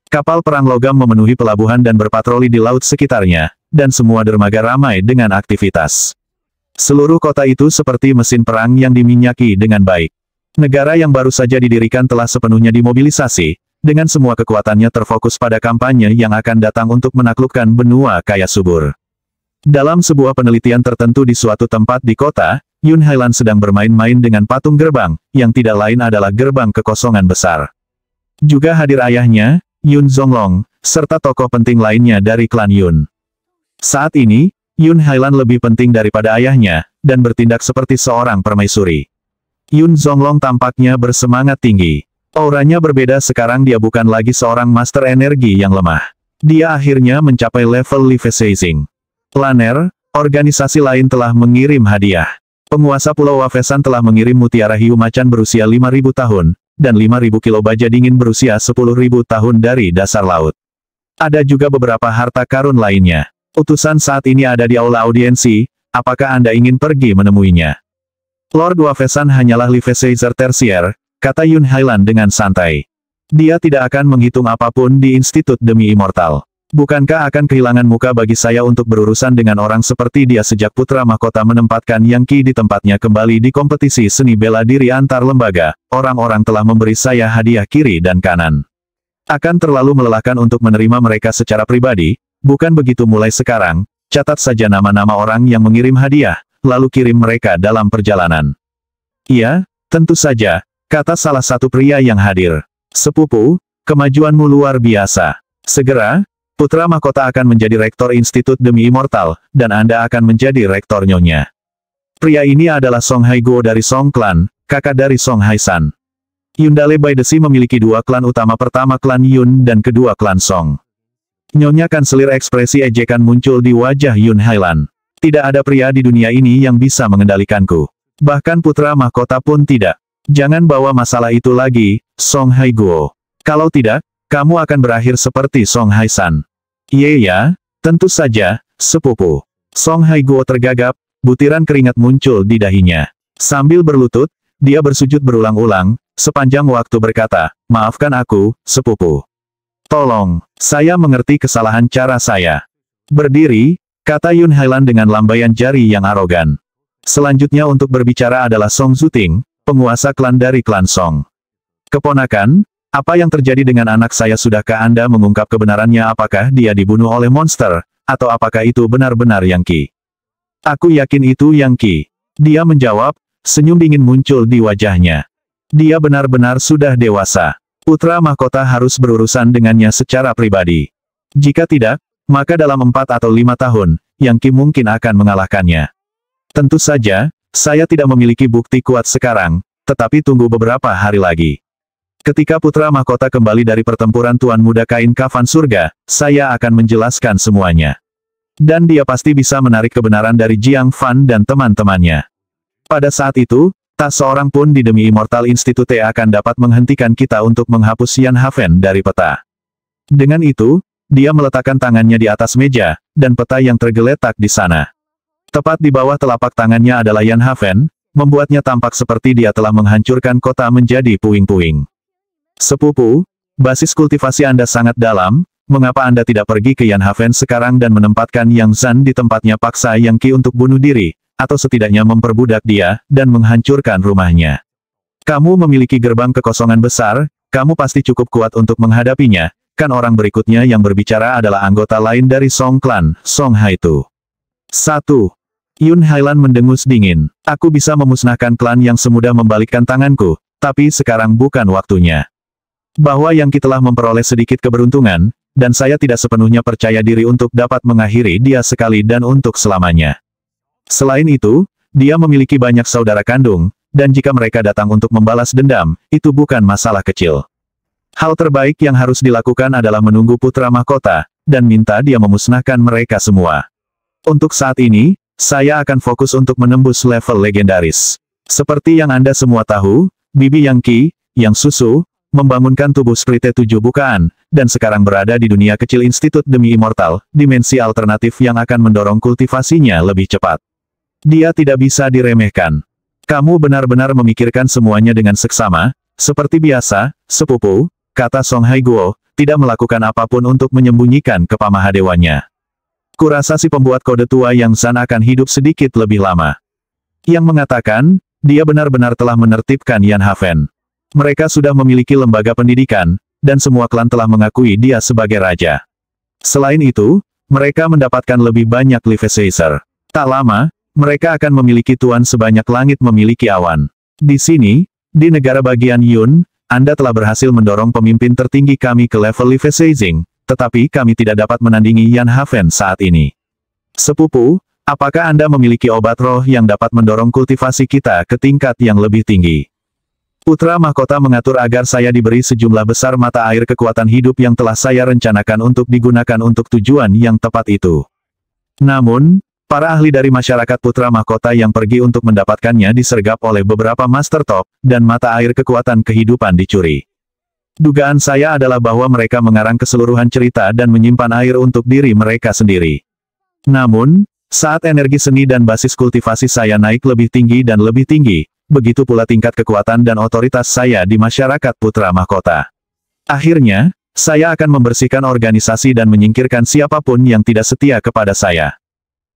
Kapal perang logam memenuhi pelabuhan dan berpatroli di laut sekitarnya, dan semua dermaga ramai dengan aktivitas. Seluruh kota itu seperti mesin perang yang diminyaki dengan baik. Negara yang baru saja didirikan telah sepenuhnya dimobilisasi, dengan semua kekuatannya terfokus pada kampanye yang akan datang untuk menaklukkan benua kaya subur. Dalam sebuah penelitian tertentu di suatu tempat di kota, Yun Hailan sedang bermain-main dengan patung gerbang, yang tidak lain adalah gerbang kekosongan besar. Juga hadir ayahnya, Yun Zonglong, serta tokoh penting lainnya dari klan Yun. Saat ini, Yun Hailan lebih penting daripada ayahnya, dan bertindak seperti seorang permaisuri. Yun Zonglong tampaknya bersemangat tinggi. Auranya berbeda sekarang, dia bukan lagi seorang master energi yang lemah. Dia akhirnya mencapai level Life Seizing. Laner, organisasi lain telah mengirim hadiah. Penguasa Pulau Wafesan telah mengirim mutiara hiu macan berusia 5.000 tahun, dan 5.000 kilo baja dingin berusia 10.000 tahun dari dasar laut. Ada juga beberapa harta karun lainnya. Utusan saat ini ada di aula audiensi, apakah Anda ingin pergi menemuinya? Lord Wafesan hanyalah Life Seizer Tersier, kata Yun Hailan dengan santai. Dia tidak akan menghitung apapun di Institut Demi Immortal. Bukankah akan kehilangan muka bagi saya untuk berurusan dengan orang seperti dia sejak putra mahkota menempatkan Yang Qi di tempatnya kembali di kompetisi seni bela diri antar lembaga, orang-orang telah memberi saya hadiah kiri dan kanan. Akan terlalu melelahkan untuk menerima mereka secara pribadi, bukan begitu? Mulai sekarang, catat saja nama-nama orang yang mengirim hadiah, lalu kirim mereka dalam perjalanan. Iya, tentu saja, kata salah satu pria yang hadir. Sepupu, kemajuanmu luar biasa. Segera, putra mahkota akan menjadi rektor Institut Demi Immortal, dan Anda akan menjadi rektor Nyonya. Pria ini adalah Song Haiguo dari Song Clan, kakak dari Song Haisan. Yundale by the Sea memiliki dua klan utama, pertama klan Yun dan kedua klan Song. Nyonya Kanselir, ekspresi ejekan muncul di wajah Yun Hailan. Tidak ada pria di dunia ini yang bisa mengendalikanku. Bahkan putra mahkota pun tidak. Jangan bawa masalah itu lagi, Song Haiguo. Kalau tidak, kamu akan berakhir seperti Song Haisan. Ya, tentu saja, sepupu. Song Haiguo tergagap, butiran keringat muncul di dahinya. Sambil berlutut, dia bersujud berulang-ulang, sepanjang waktu berkata, maafkan aku, sepupu. Tolong, saya mengerti kesalahan cara saya. Berdiri, kata Yun Hailan dengan lambaian jari yang arogan. Selanjutnya untuk berbicara adalah Song Zuting, penguasa klan dari klan Song. Keponakan, apa yang terjadi dengan anak saya? Sudahkah Anda mengungkap kebenarannya? Apakah dia dibunuh oleh monster, atau apakah itu benar-benar Yang Qi? Aku yakin itu Yang Qi. Dia menjawab, senyum dingin muncul di wajahnya. Dia benar-benar sudah dewasa. Putra mahkota harus berurusan dengannya secara pribadi. Jika tidak, maka dalam 4 atau 5 tahun, Yang Qi mungkin akan mengalahkannya. Tentu saja, saya tidak memiliki bukti kuat sekarang, tetapi tunggu beberapa hari lagi. Ketika putra mahkota kembali dari pertempuran Tuan Muda Kain Kafan Surga, saya akan menjelaskan semuanya. Dan dia pasti bisa menarik kebenaran dari Jiang Fan dan teman-temannya. Pada saat itu, tak seorang pun di Demi Immortal Institute akan dapat menghentikan kita untuk menghapus Yan Haven dari peta. Dengan itu, dia meletakkan tangannya di atas meja, dan peta yang tergeletak di sana. Tepat di bawah telapak tangannya adalah Yan Haven, membuatnya tampak seperti dia telah menghancurkan kota menjadi puing-puing. Sepupu, basis kultivasi Anda sangat dalam, mengapa Anda tidak pergi ke Yan Haven sekarang dan menempatkan Yang Zan di tempatnya? Paksa Yang Qi untuk bunuh diri, atau setidaknya memperbudak dia, dan menghancurkan rumahnya. Kamu memiliki gerbang kekosongan besar, kamu pasti cukup kuat untuk menghadapinya, kan? Orang berikutnya yang berbicara adalah anggota lain dari Song Clan, Song Haitu. 1. Yun Hailan mendengus dingin. Aku bisa memusnahkan klan yang semudah membalikkan tanganku, tapi sekarang bukan waktunya. Bahwa Yang Qi telah memperoleh sedikit keberuntungan, dan saya tidak sepenuhnya percaya diri untuk dapat mengakhiri dia sekali dan untuk selamanya. Selain itu, dia memiliki banyak saudara kandung, dan jika mereka datang untuk membalas dendam, itu bukan masalah kecil. Hal terbaik yang harus dilakukan adalah menunggu putra mahkota, dan minta dia memusnahkan mereka semua. Untuk saat ini, saya akan fokus untuk menembus level legendaris. Seperti yang Anda semua tahu, Bibi Yang Qi, Yang Susu, membangunkan tubuh Sprite 7 bukaan, dan sekarang berada di dunia kecil Institut Demi Immortal, dimensi alternatif yang akan mendorong kultivasinya lebih cepat. Dia tidak bisa diremehkan. Kamu benar-benar memikirkan semuanya dengan seksama, seperti biasa, sepupu, kata Song Haiguo, tidak melakukan apapun untuk menyembunyikan kepamahadewanya. Kurasa si pembuat kode tua Yang Zan akan hidup sedikit lebih lama. Yang mengatakan, dia benar-benar telah menertibkan Yan Haven. Mereka sudah memiliki lembaga pendidikan, dan semua klan telah mengakui dia sebagai raja. Selain itu, mereka mendapatkan lebih banyak Life Seizer. Tak lama, mereka akan memiliki tuan sebanyak langit memiliki awan. Di sini, di negara bagian Yun, Anda telah berhasil mendorong pemimpin tertinggi kami ke level Life Seizing, tetapi kami tidak dapat menandingi Yan Haven saat ini. Sepupu, Apakah Anda memiliki obat roh yang dapat mendorong kultivasi kita ke tingkat yang lebih tinggi? Putra mahkota mengatur agar saya diberi sejumlah besar mata air kekuatan hidup yang telah saya rencanakan untuk digunakan untuk tujuan yang tepat itu. Namun, para ahli dari masyarakat putra mahkota yang pergi untuk mendapatkannya disergap oleh beberapa master top, dan mata air kekuatan kehidupan dicuri. Dugaan saya adalah bahwa mereka mengarang keseluruhan cerita dan menyimpan air untuk diri mereka sendiri. Namun, saat energi seni dan basis kultivasi saya naik lebih tinggi dan lebih tinggi, begitu pula tingkat kekuatan dan otoritas saya di masyarakat putra mahkota. Akhirnya, saya akan membersihkan organisasi dan menyingkirkan siapapun yang tidak setia kepada saya.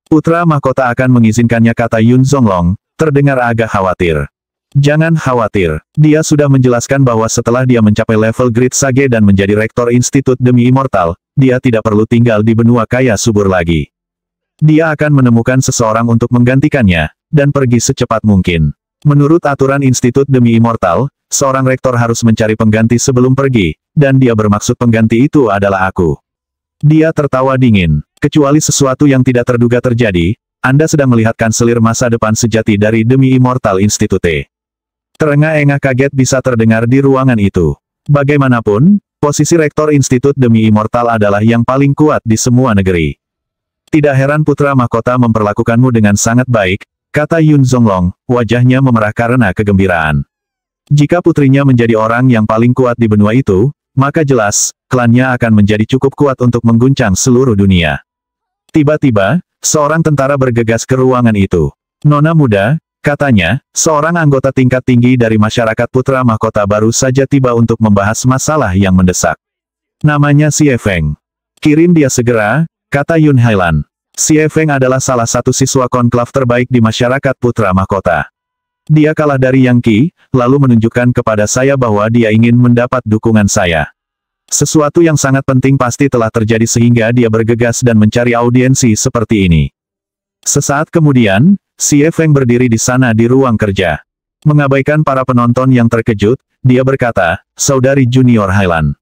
Putra mahkota akan mengizinkannya, kata Yun Zonglong, terdengar agak khawatir. Jangan khawatir, dia sudah menjelaskan bahwa setelah dia mencapai level Great Sage dan menjadi rektor Institut Demi Immortal, dia tidak perlu tinggal di benua kaya subur lagi. Dia akan menemukan seseorang untuk menggantikannya, dan pergi secepat mungkin. Menurut aturan Institut Demi Immortal, seorang rektor harus mencari pengganti sebelum pergi, dan dia bermaksud pengganti itu adalah aku. Dia tertawa dingin. Kecuali sesuatu yang tidak terduga terjadi, Anda sedang melihat kanselir masa depan sejati dari Demi Immortal Institute. Terengah-engah kaget bisa terdengar di ruangan itu. Bagaimanapun, posisi rektor Institut Demi Immortal adalah yang paling kuat di semua negeri. Tidak heran putra mahkota memperlakukanmu dengan sangat baik, kata Yun Zonglong, wajahnya memerah karena kegembiraan. Jika putrinya menjadi orang yang paling kuat di benua itu, maka jelas, klannya akan menjadi cukup kuat untuk mengguncang seluruh dunia. Tiba-tiba, seorang tentara bergegas ke ruangan itu. Nona muda, katanya, seorang anggota tingkat tinggi dari masyarakat putra mahkota baru saja tiba untuk membahas masalah yang mendesak. Namanya Xie Feng. Kirim dia segera, kata Yun Hailan. Xie Feng adalah salah satu siswa konklav terbaik di masyarakat putra mahkota. Dia kalah dari Yang Qi, lalu menunjukkan kepada saya bahwa dia ingin mendapat dukungan saya. Sesuatu yang sangat penting pasti telah terjadi sehingga dia bergegas dan mencari audiensi seperti ini. Sesaat kemudian, Xie Feng berdiri di sana di ruang kerja. Mengabaikan para penonton yang terkejut, dia berkata, Saudari Junior Hailan.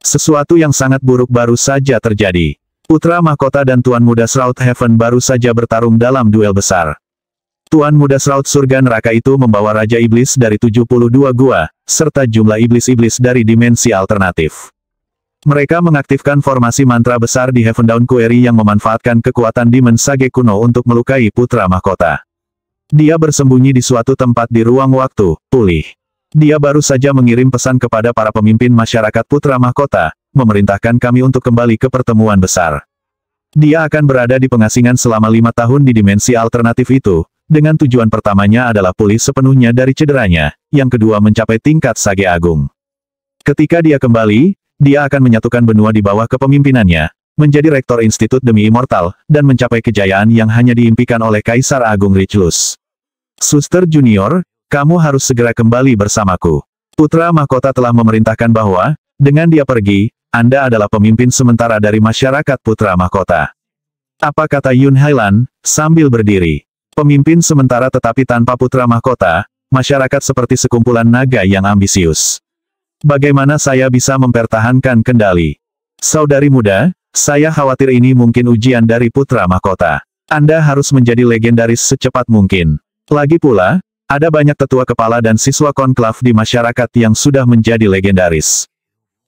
Sesuatu yang sangat buruk baru saja terjadi. Putra mahkota dan Tuan Muda Shroud Heaven baru saja bertarung dalam duel besar. Tuan Muda Shroud Surga Neraka itu membawa Raja Iblis dari 72 gua, serta jumlah iblis-iblis dari dimensi alternatif. Mereka mengaktifkan formasi mantra besar di Heaven Dawn Quarry yang memanfaatkan kekuatan Demon Sage kuno untuk melukai putra mahkota. Dia bersembunyi di suatu tempat di ruang waktu, pulih. Dia baru saja mengirim pesan kepada para pemimpin masyarakat putra mahkota, memerintahkan kami untuk kembali ke pertemuan besar. Dia akan berada di pengasingan selama 5 tahun di dimensi alternatif itu, dengan tujuan pertamanya adalah pulih sepenuhnya dari cederanya, yang kedua mencapai tingkat Sage Agung. Ketika dia kembali, dia akan menyatukan benua di bawah kepemimpinannya, menjadi rektor Institut Demi Immortal, dan mencapai kejayaan yang hanya diimpikan oleh Kaisar Agung Richelus. Suster Junior, kamu harus segera kembali bersamaku. Putra mahkota telah memerintahkan bahwa, dengan dia pergi, Anda adalah pemimpin sementara dari masyarakat putra mahkota. Apa kata Yun Hailan, sambil berdiri. Pemimpin sementara tetapi tanpa putra mahkota, masyarakat seperti sekumpulan naga yang ambisius. Bagaimana saya bisa mempertahankan kendali? Saudari muda, saya khawatir ini mungkin ujian dari putra mahkota. Anda harus menjadi legendaris secepat mungkin. Lagi pula, ada banyak tetua kepala dan siswa konklav di masyarakat yang sudah menjadi legendaris.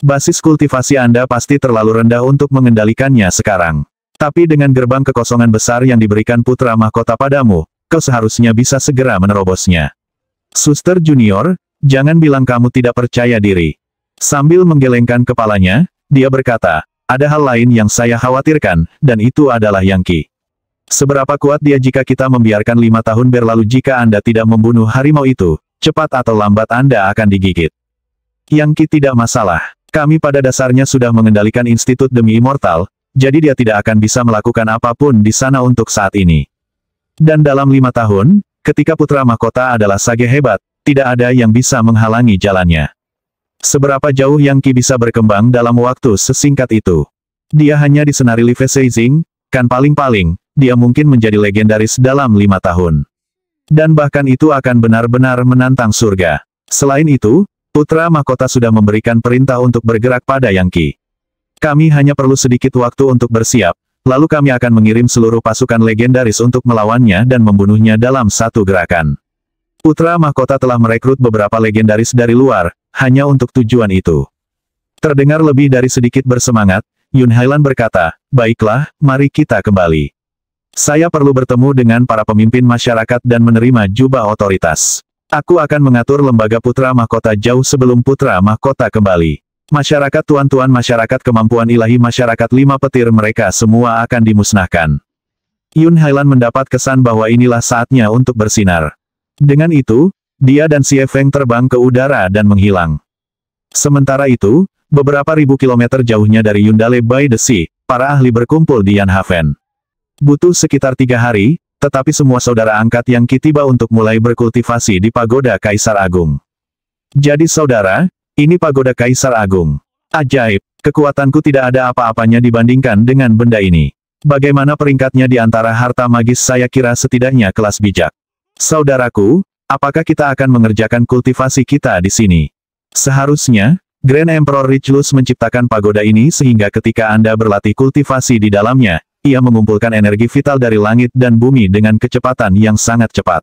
Basis kultivasi Anda pasti terlalu rendah untuk mengendalikannya sekarang. Tapi dengan gerbang kekosongan besar yang diberikan putra mahkota padamu, kau seharusnya bisa segera menerobosnya. Suster Junior, jangan bilang kamu tidak percaya diri. Sambil menggelengkan kepalanya, dia berkata, ada hal lain yang saya khawatirkan, dan itu adalah Yang Qi. Seberapa kuat dia jika kita membiarkan 5 tahun berlalu jika Anda tidak membunuh harimau itu, cepat atau lambat Anda akan digigit. Yang Qi tidak masalah. Kami pada dasarnya sudah mengendalikan Institut Demi Immortal, jadi dia tidak akan bisa melakukan apapun di sana untuk saat ini. Dan dalam 5 tahun, ketika putra mahkota adalah Sage hebat, tidak ada yang bisa menghalangi jalannya. Seberapa jauh Yang Qi bisa berkembang dalam waktu sesingkat itu? Dia hanya disenari Live Seizing, kan paling-paling, dia mungkin menjadi legendaris dalam 5 tahun. Dan bahkan itu akan benar-benar menantang surga. Selain itu, putra mahkota sudah memberikan perintah untuk bergerak pada Yang Qi. Kami hanya perlu sedikit waktu untuk bersiap, lalu kami akan mengirim seluruh pasukan legendaris untuk melawannya dan membunuhnya dalam satu gerakan. Putra Mahkota telah merekrut beberapa legendaris dari luar, hanya untuk tujuan itu. Terdengar lebih dari sedikit bersemangat, Yun Hailan berkata, baiklah, mari kita kembali. Saya perlu bertemu dengan para pemimpin masyarakat dan menerima jubah otoritas. Aku akan mengatur lembaga Putra Mahkota jauh sebelum Putra Mahkota kembali. Masyarakat tuan-tuan masyarakat kemampuan ilahi masyarakat 5 petir mereka semua akan dimusnahkan. Yun Hailan mendapat kesan bahwa inilah saatnya untuk bersinar. Dengan itu, dia dan Xie Feng terbang ke udara dan menghilang. Sementara itu, beberapa ribu kilometer jauhnya dari Yundale by the Sea, para ahli berkumpul di Yanhaven. Butuh sekitar 3 hari, tetapi semua saudara angkat yang tiba untuk mulai berkultivasi di Pagoda Kaisar Agung. Jadi saudara, ini Pagoda Kaisar Agung. Ajaib, kekuatanku tidak ada apa-apanya dibandingkan dengan benda ini. Bagaimana peringkatnya di antara harta magis saya kira setidaknya kelas bijak. Saudaraku, apakah kita akan mengerjakan kultivasi kita di sini? Seharusnya, Grand Emperor Richelieu menciptakan pagoda ini sehingga ketika Anda berlatih kultivasi di dalamnya, ia mengumpulkan energi vital dari langit dan bumi dengan kecepatan yang sangat cepat.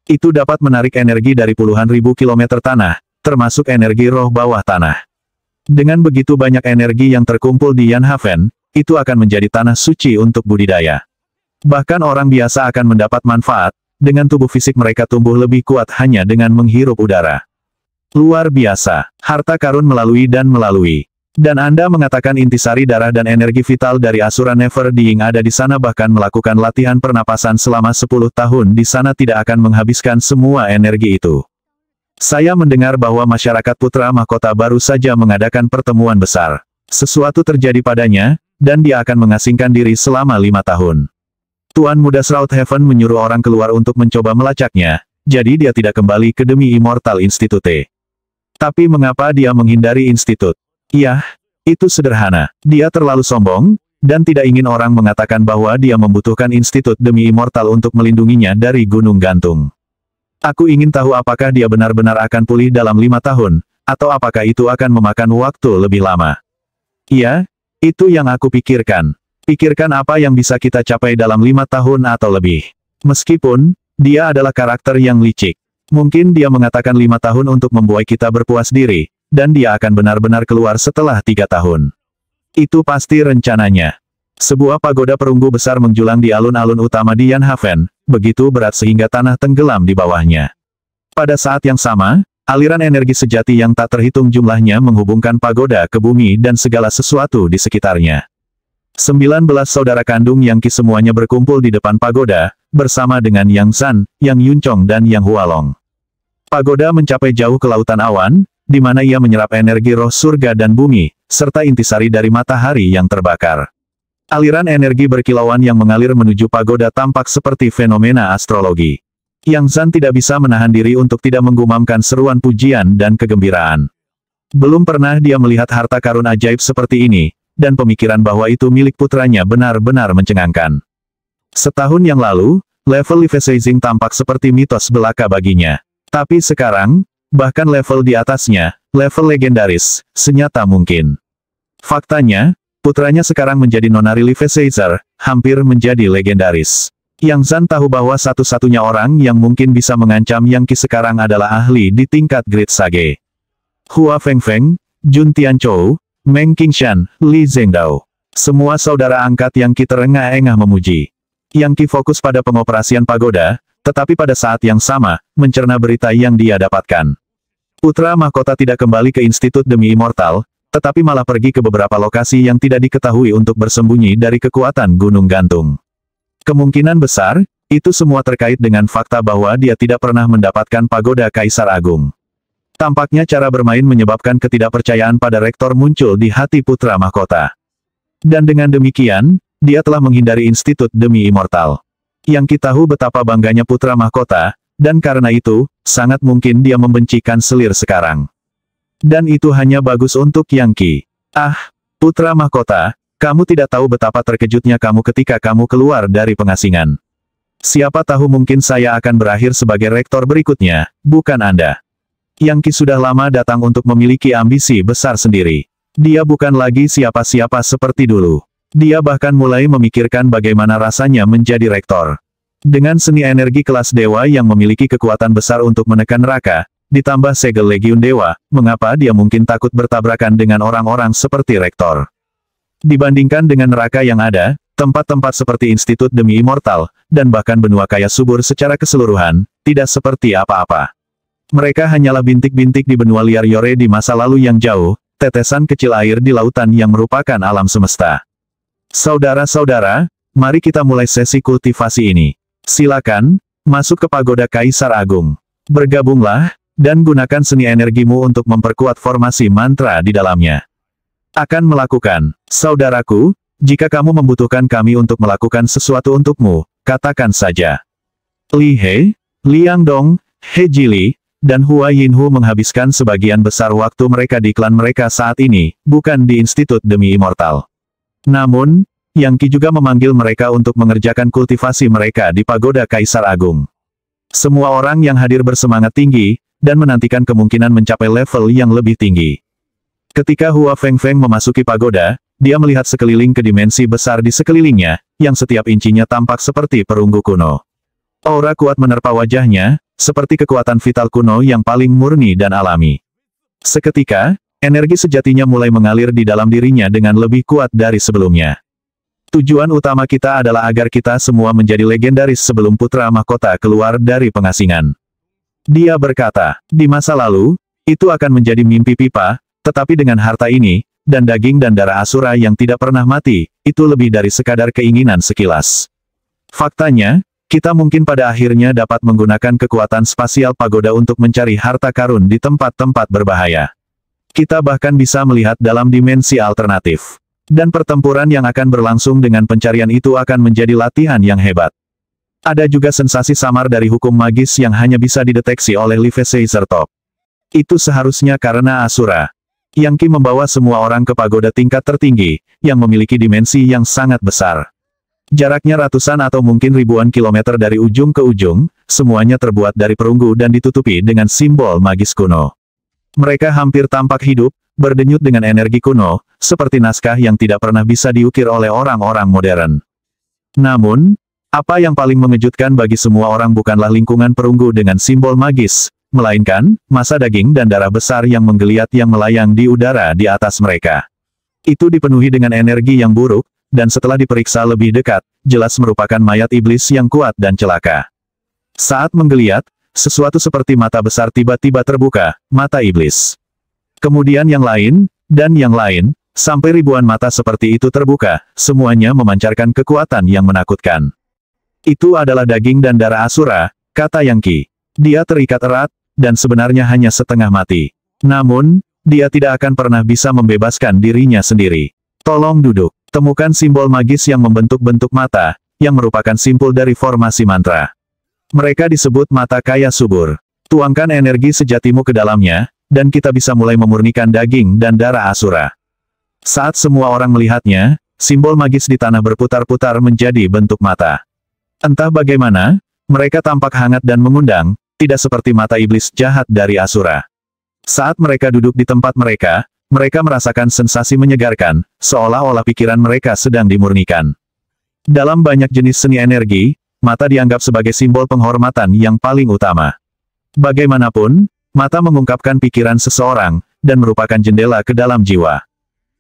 Itu dapat menarik energi dari puluhan ribu kilometer tanah, termasuk energi roh bawah tanah. Dengan begitu banyak energi yang terkumpul di Yanhaven, itu akan menjadi tanah suci untuk budidaya. Bahkan orang biasa akan mendapat manfaat, dengan tubuh fisik mereka tumbuh lebih kuat hanya dengan menghirup udara. Luar biasa, harta karun melalui. Dan Anda mengatakan intisari darah dan energi vital dari Asura Never Dying ada di sana bahkan melakukan latihan pernapasan selama 10 tahun di sana tidak akan menghabiskan semua energi itu. Saya mendengar bahwa masyarakat Putra Mahkota baru saja mengadakan pertemuan besar. Sesuatu terjadi padanya, dan dia akan mengasingkan diri selama 5 tahun. Tuan Muda Shroudhaven menyuruh orang keluar untuk mencoba melacaknya, jadi dia tidak kembali ke Demi Immortal Institute. Tapi mengapa dia menghindari institut? Yah, itu sederhana. Dia terlalu sombong, dan tidak ingin orang mengatakan bahwa dia membutuhkan institut Demi Immortal untuk melindunginya dari gunung gantung. Aku ingin tahu apakah dia benar-benar akan pulih dalam 5 tahun, atau apakah itu akan memakan waktu lebih lama. Iya, itu yang aku pikirkan. Pikirkan apa yang bisa kita capai dalam 5 tahun atau lebih. Meskipun, dia adalah karakter yang licik. Mungkin dia mengatakan 5 tahun untuk membuat kita berpuas diri, dan dia akan benar-benar keluar setelah 3 tahun. Itu pasti rencananya. Sebuah pagoda perunggu besar menjulang di alun-alun utama di Yanhaven, begitu berat sehingga tanah tenggelam di bawahnya. Pada saat yang sama, aliran energi sejati yang tak terhitung jumlahnya menghubungkan pagoda ke bumi dan segala sesuatu di sekitarnya. 19 saudara kandung Yang Qi semuanya berkumpul di depan pagoda, bersama dengan Yang Zan, Yang Yuncong dan Yang Hualong. Pagoda mencapai jauh ke lautan awan, di mana ia menyerap energi roh surga dan bumi, serta intisari dari matahari yang terbakar. Aliran energi berkilauan yang mengalir menuju pagoda tampak seperti fenomena astrologi. Yang Zan tidak bisa menahan diri untuk tidak menggumamkan seruan pujian dan kegembiraan. Belum pernah dia melihat harta karun ajaib seperti ini, dan pemikiran bahwa itu milik putranya benar-benar mencengangkan. Setahun yang lalu, level Life-Sizing tampak seperti mitos belaka baginya. Tapi sekarang, bahkan level di atasnya, level legendaris, senyata mungkin. Faktanya, putranya sekarang menjadi nonari Life-Sizer, hampir menjadi legendaris. Yang Zan tahu bahwa satu-satunya orang yang mungkin bisa mengancam Yang Qi sekarang adalah ahli di tingkat Great Sage. Hua Fengfeng, Jun Tianchou, Meng Qingshan, Li Zhengdao. Semua saudara angkat Yang Qi terengah-engah memuji. Yang Qi fokus pada pengoperasian pagoda, tetapi pada saat yang sama, mencerna berita yang dia dapatkan. Putra Mahkota tidak kembali ke Institut Demi Immortal, tetapi malah pergi ke beberapa lokasi yang tidak diketahui untuk bersembunyi dari kekuatan gunung gantung. Kemungkinan besar, itu semua terkait dengan fakta bahwa dia tidak pernah mendapatkan pagoda Kaisar Agung. Tampaknya cara bermain menyebabkan ketidakpercayaan pada rektor muncul di hati Putra Mahkota. Dan dengan demikian, dia telah menghindari Institut Demi Immortal. Yang Qi tahu betapa bangganya Putra Mahkota, dan karena itu, sangat mungkin dia membenci kanselir sekarang. Dan itu hanya bagus untuk Yang Qi. Ah, Putra Mahkota, kamu tidak tahu betapa terkejutnya kamu ketika kamu keluar dari pengasingan. Siapa tahu mungkin saya akan berakhir sebagai rektor berikutnya, bukan Anda. Yang Qi sudah lama datang untuk memiliki ambisi besar sendiri. Dia bukan lagi siapa-siapa seperti dulu. Dia bahkan mulai memikirkan bagaimana rasanya menjadi rektor. Dengan seni energi kelas dewa yang memiliki kekuatan besar untuk menekan neraka, ditambah segel Legiun Dewa, mengapa dia mungkin takut bertabrakan dengan orang-orang seperti rektor? Dibandingkan dengan neraka yang ada, tempat-tempat seperti Institut Demi Immortal, dan bahkan benua kaya subur secara keseluruhan, tidak seperti apa-apa. Mereka hanyalah bintik-bintik di benua liar Yore di masa lalu yang jauh, tetesan kecil air di lautan yang merupakan alam semesta. Saudara-saudara, mari kita mulai sesi kultivasi ini. Silakan, masuk ke pagoda Kaisar Agung. Bergabunglah, dan gunakan seni energimu untuk memperkuat formasi mantra di dalamnya. Akan melakukan, saudaraku, jika kamu membutuhkan kami untuk melakukan sesuatu untukmu, katakan saja. Li He, Liang Dong, He Jili, dan Hua Yinhu menghabiskan sebagian besar waktu mereka di klan mereka saat ini, bukan di Institut Demi Immortal. Namun, Yang Qi juga memanggil mereka untuk mengerjakan kultivasi mereka di pagoda Kaisar Agung. Semua orang yang hadir bersemangat tinggi, dan menantikan kemungkinan mencapai level yang lebih tinggi. Ketika Hua Fengfeng memasuki pagoda, dia melihat sekeliling ke dimensi besar di sekelilingnya, yang setiap incinya tampak seperti perunggu kuno. Aura kuat menerpa wajahnya, seperti kekuatan vital kuno yang paling murni dan alami. Seketika, energi sejatinya mulai mengalir di dalam dirinya dengan lebih kuat dari sebelumnya. Tujuan utama kita adalah agar kita semua menjadi legendaris sebelum putra mahkota keluar dari pengasingan. Dia berkata, di masa lalu, itu akan menjadi mimpi pipa, tetapi dengan harta ini, dan daging dan darah Asura yang tidak pernah mati, itu lebih dari sekadar keinginan sekilas. Faktanya, kita mungkin pada akhirnya dapat menggunakan kekuatan spasial pagoda untuk mencari harta karun di tempat-tempat berbahaya. Kita bahkan bisa melihat dalam dimensi alternatif. Dan pertempuran yang akan berlangsung dengan pencarian itu akan menjadi latihan yang hebat. Ada juga sensasi samar dari hukum magis yang hanya bisa dideteksi oleh Live Caesar Top. Itu seharusnya karena Asura. Yang Qi membawa semua orang ke pagoda tingkat tertinggi, yang memiliki dimensi yang sangat besar. Jaraknya ratusan atau mungkin ribuan kilometer dari ujung ke ujung, semuanya terbuat dari perunggu dan ditutupi dengan simbol magis kuno. Mereka hampir tampak hidup, berdenyut dengan energi kuno, seperti naskah yang tidak pernah bisa diukir oleh orang-orang modern. Namun, apa yang paling mengejutkan bagi semua orang bukanlah lingkungan perunggu dengan simbol magis, melainkan, massa daging dan darah besar yang menggeliat yang melayang di udara di atas mereka. Itu dipenuhi dengan energi yang buruk, dan setelah diperiksa lebih dekat, jelas merupakan mayat iblis yang kuat dan celaka. Saat menggeliat, sesuatu seperti mata besar tiba-tiba terbuka, mata iblis. Kemudian yang lain, dan yang lain, sampai ribuan mata seperti itu terbuka, semuanya memancarkan kekuatan yang menakutkan. Itu adalah daging dan darah Asura, kata Yang Qi. Dia terikat erat, dan sebenarnya hanya setengah mati. Namun, dia tidak akan pernah bisa membebaskan dirinya sendiri. Tolong duduk. Temukan simbol magis yang membentuk-bentuk mata, yang merupakan simpul dari formasi mantra. Mereka disebut mata kaya subur. Tuangkan energi sejatimu ke dalamnya, dan kita bisa mulai memurnikan daging dan darah Asura. Saat semua orang melihatnya, simbol magis di tanah berputar-putar menjadi bentuk mata. Entah bagaimana, mereka tampak hangat dan mengundang, tidak seperti mata iblis jahat dari Asura. Saat mereka duduk di tempat mereka merasakan sensasi menyegarkan, seolah-olah pikiran mereka sedang dimurnikan. Dalam banyak jenis seni energi, mata dianggap sebagai simbol penghormatan yang paling utama. Bagaimanapun, mata mengungkapkan pikiran seseorang, dan merupakan jendela ke dalam jiwa.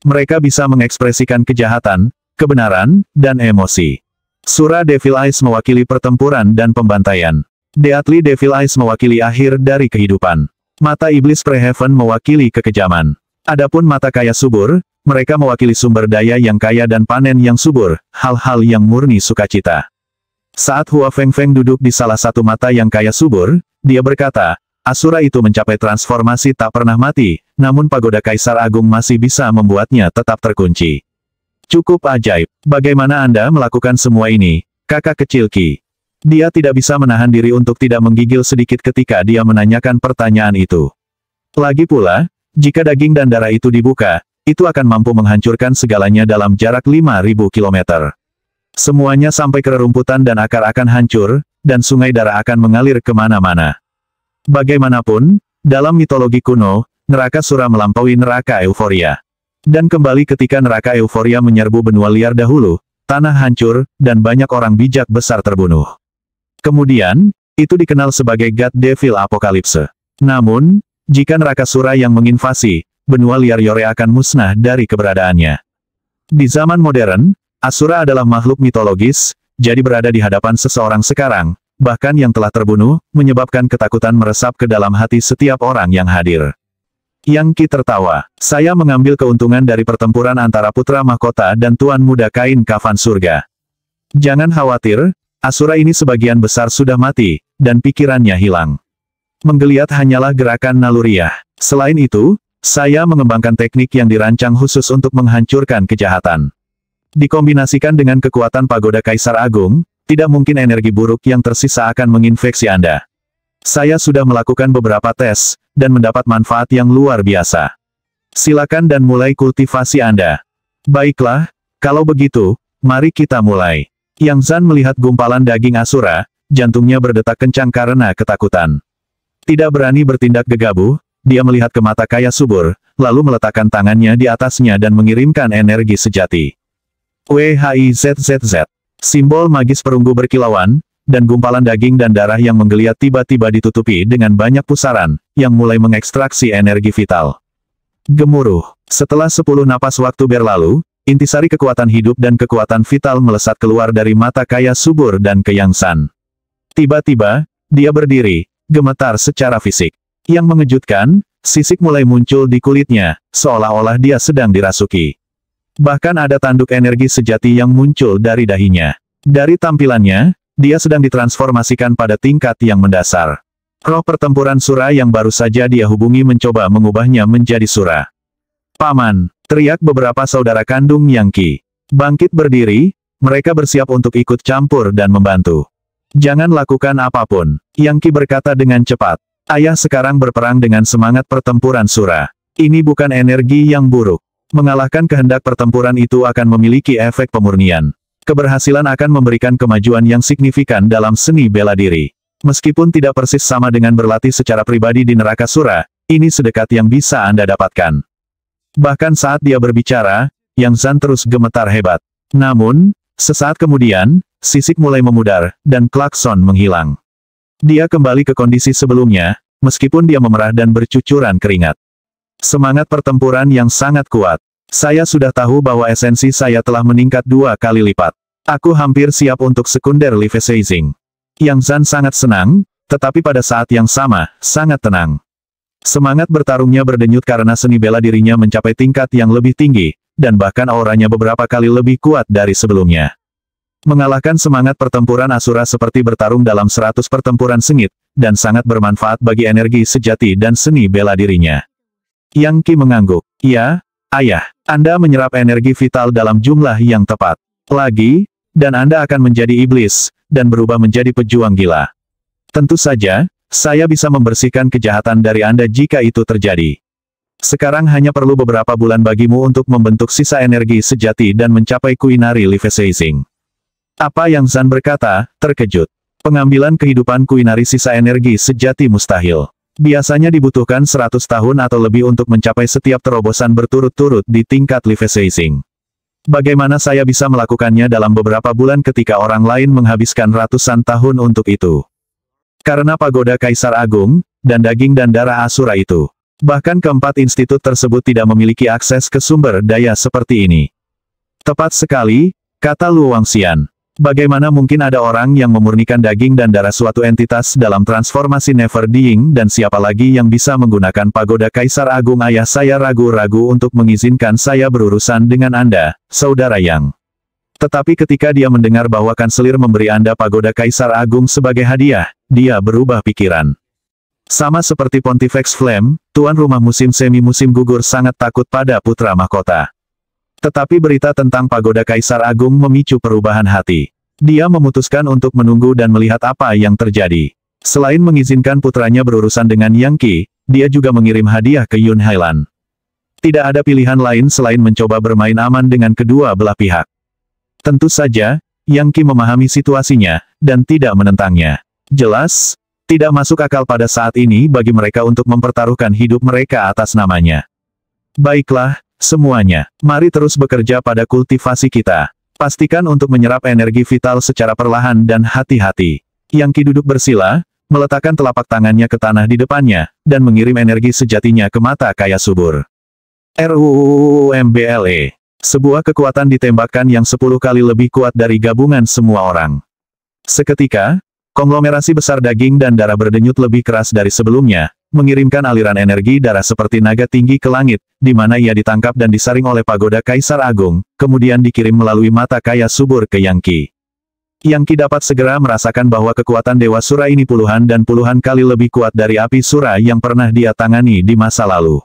Mereka bisa mengekspresikan kejahatan, kebenaran, dan emosi. Sura Devil Eyes mewakili pertempuran dan pembantaian. Deathly Devil Eyes mewakili akhir dari kehidupan. Mata Iblis Preheaven mewakili kekejaman. Adapun mata kaya subur, mereka mewakili sumber daya yang kaya dan panen yang subur, hal-hal yang murni sukacita. Saat Hua Fengfeng duduk di salah satu mata yang kaya subur, dia berkata, Asura itu mencapai transformasi tak pernah mati, namun pagoda Kaisar Agung masih bisa membuatnya tetap terkunci. Cukup ajaib. Bagaimana Anda melakukan semua ini, kakak kecil Qi? Dia tidak bisa menahan diri untuk tidak menggigil sedikit ketika dia menanyakan pertanyaan itu. Lagi pula, jika daging dan darah itu dibuka, itu akan mampu menghancurkan segalanya dalam jarak 5.000 kilometer. Semuanya sampai ke rerumputan dan akar akan hancur, dan sungai darah akan mengalir kemana-mana. Bagaimanapun, dalam mitologi kuno, neraka Sura melampaui neraka euforia. Dan kembali ketika neraka euforia menyerbu benua liar dahulu, tanah hancur, dan banyak orang bijak besar terbunuh. Kemudian, itu dikenal sebagai God Devil Apokalipse. Namun, jika neraka Sura yang menginvasi, benua liar Yore akan musnah dari keberadaannya. Di zaman modern, Asura adalah makhluk mitologis, jadi berada di hadapan seseorang sekarang, bahkan yang telah terbunuh, menyebabkan ketakutan meresap ke dalam hati setiap orang yang hadir. Yang Qi tertawa. Saya mengambil keuntungan dari pertempuran antara putra mahkota dan tuan muda kain kafan surga. Jangan khawatir, Asura ini sebagian besar sudah mati, dan pikirannya hilang. Menggeliat hanyalah gerakan naluriah. Selain itu, saya mengembangkan teknik yang dirancang khusus untuk menghancurkan kejahatan. Dikombinasikan dengan kekuatan pagoda Kaisar Agung, tidak mungkin energi buruk yang tersisa akan menginfeksi Anda. Saya sudah melakukan beberapa tes, dan mendapat manfaat yang luar biasa. Silakan dan mulai kultivasi Anda. Baiklah, kalau begitu, mari kita mulai. Yang Zan melihat gumpalan daging Asura, jantungnya berdetak kencang karena ketakutan. Tidak berani bertindak gegabah, dia melihat ke mata kaya subur, lalu meletakkan tangannya di atasnya dan mengirimkan energi sejati. WHIZZZ. Simbol magis perunggu berkilauan, dan gumpalan daging dan darah yang menggeliat tiba-tiba ditutupi dengan banyak pusaran, yang mulai mengekstraksi energi vital. Gemuruh. Setelah 10 napas waktu berlalu, intisari kekuatan hidup dan kekuatan vital melesat keluar dari mata kaya subur dan keyangsan. Tiba-tiba, dia berdiri, gemetar secara fisik. Yang mengejutkan, sisik mulai muncul di kulitnya, seolah-olah dia sedang dirasuki. Bahkan ada tanduk energi sejati yang muncul dari dahinya. Dari tampilannya, dia sedang ditransformasikan pada tingkat yang mendasar. Roh pertempuran Sura yang baru saja dia hubungi mencoba mengubahnya menjadi Sura. Paman, teriak beberapa saudara kandung Yang Qi. Bangkit berdiri, mereka bersiap untuk ikut campur dan membantu. Jangan lakukan apapun, Yang Qi berkata dengan cepat. Ayah sekarang berperang dengan semangat pertempuran Sura. Ini bukan energi yang buruk. Mengalahkan kehendak pertempuran itu akan memiliki efek pemurnian. Keberhasilan akan memberikan kemajuan yang signifikan dalam seni bela diri. Meskipun tidak persis sama dengan berlatih secara pribadi di neraka Sura, ini sedekat yang bisa Anda dapatkan. Bahkan saat dia berbicara, Yang Zan terus gemetar hebat. Namun, sesaat kemudian, sisik mulai memudar, dan klakson menghilang. Dia kembali ke kondisi sebelumnya, meskipun dia memerah dan bercucuran keringat. Semangat pertempuran yang sangat kuat. Saya sudah tahu bahwa esensi saya telah meningkat 2 kali lipat. Aku hampir siap untuk sekunder Levisaging. Yang Zan sangat senang, tetapi pada saat yang sama, sangat tenang. Semangat bertarungnya berdenyut karena seni bela dirinya mencapai tingkat yang lebih tinggi, dan bahkan auranya beberapa kali lebih kuat dari sebelumnya. Mengalahkan semangat pertempuran Asura seperti bertarung dalam 100 pertempuran sengit, dan sangat bermanfaat bagi energi sejati dan seni bela dirinya. Yang Qi mengangguk. Ya, Ayah, Anda menyerap energi vital dalam jumlah yang tepat. Lagi, dan Anda akan menjadi iblis, dan berubah menjadi pejuang gila. Tentu saja, saya bisa membersihkan kejahatan dari Anda jika itu terjadi. Sekarang hanya perlu beberapa bulan bagimu untuk membentuk sisa energi sejati dan mencapai Kuinari Levisaging. Apa yang Zan berkata, terkejut. Pengambilan kehidupan Kuinari sisa energi sejati mustahil. Biasanya dibutuhkan 100 tahun atau lebih untuk mencapai setiap terobosan berturut-turut di tingkat Levisaging. Bagaimana saya bisa melakukannya dalam beberapa bulan ketika orang lain menghabiskan ratusan tahun untuk itu? Karena pagoda Kaisar Agung, dan daging dan darah Asura itu. Bahkan keempat institut tersebut tidak memiliki akses ke sumber daya seperti ini. Tepat sekali, kata Luo Wangxian. Bagaimana mungkin ada orang yang memurnikan daging dan darah suatu entitas dalam transformasi Never Dying dan siapa lagi yang bisa menggunakan pagoda Kaisar Agung? Ayah saya ragu-ragu untuk mengizinkan saya berurusan dengan Anda, Saudara Yang. Tetapi ketika dia mendengar bahwa kanselir memberi Anda pagoda Kaisar Agung sebagai hadiah, dia berubah pikiran. Sama seperti Pontifex Flame, tuan rumah musim semi musim gugur sangat takut pada putra mahkota. Tetapi berita tentang pagoda Kaisar Agung memicu perubahan hati. Dia memutuskan untuk menunggu dan melihat apa yang terjadi. Selain mengizinkan putranya berurusan dengan Yang Qi, dia juga mengirim hadiah ke Yun Hailan. Tidak ada pilihan lain selain mencoba bermain aman dengan kedua belah pihak. Tentu saja, Yang Qi memahami situasinya, dan tidak menentangnya. Jelas, tidak masuk akal pada saat ini bagi mereka untuk mempertaruhkan hidup mereka atas namanya. Baiklah, Semuanya, mari terus bekerja pada kultivasi kita. Pastikan untuk menyerap energi vital secara perlahan dan hati-hati. Yangki duduk bersila, meletakkan telapak tangannya ke tanah di depannya, dan mengirim energi sejatinya ke mata kaya subur. RUUMBLE. Sebuah kekuatan ditembakkan yang 10 kali lebih kuat dari gabungan semua orang. Seketika, konglomerasi besar daging dan darah berdenyut lebih keras dari sebelumnya, mengirimkan aliran energi darah seperti naga tinggi ke langit, di mana ia ditangkap dan disaring oleh pagoda Kaisar Agung, kemudian dikirim melalui mata kaya subur ke Yangki. Yangki dapat segera merasakan bahwa kekuatan Dewa Sura ini puluhan dan puluhan kali lebih kuat dari api Sura yang pernah dia tangani di masa lalu.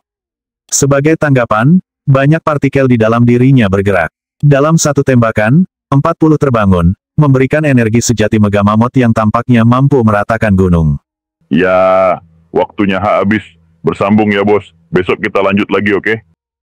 Sebagai tanggapan, banyak partikel di dalam dirinya bergerak. Dalam satu tembakan, 40 terbangun, memberikan energi sejati Mega Mammoth yang tampaknya mampu meratakan gunung. Ya, waktunya habis. Bersambung ya bos. Besok kita lanjut lagi, oke?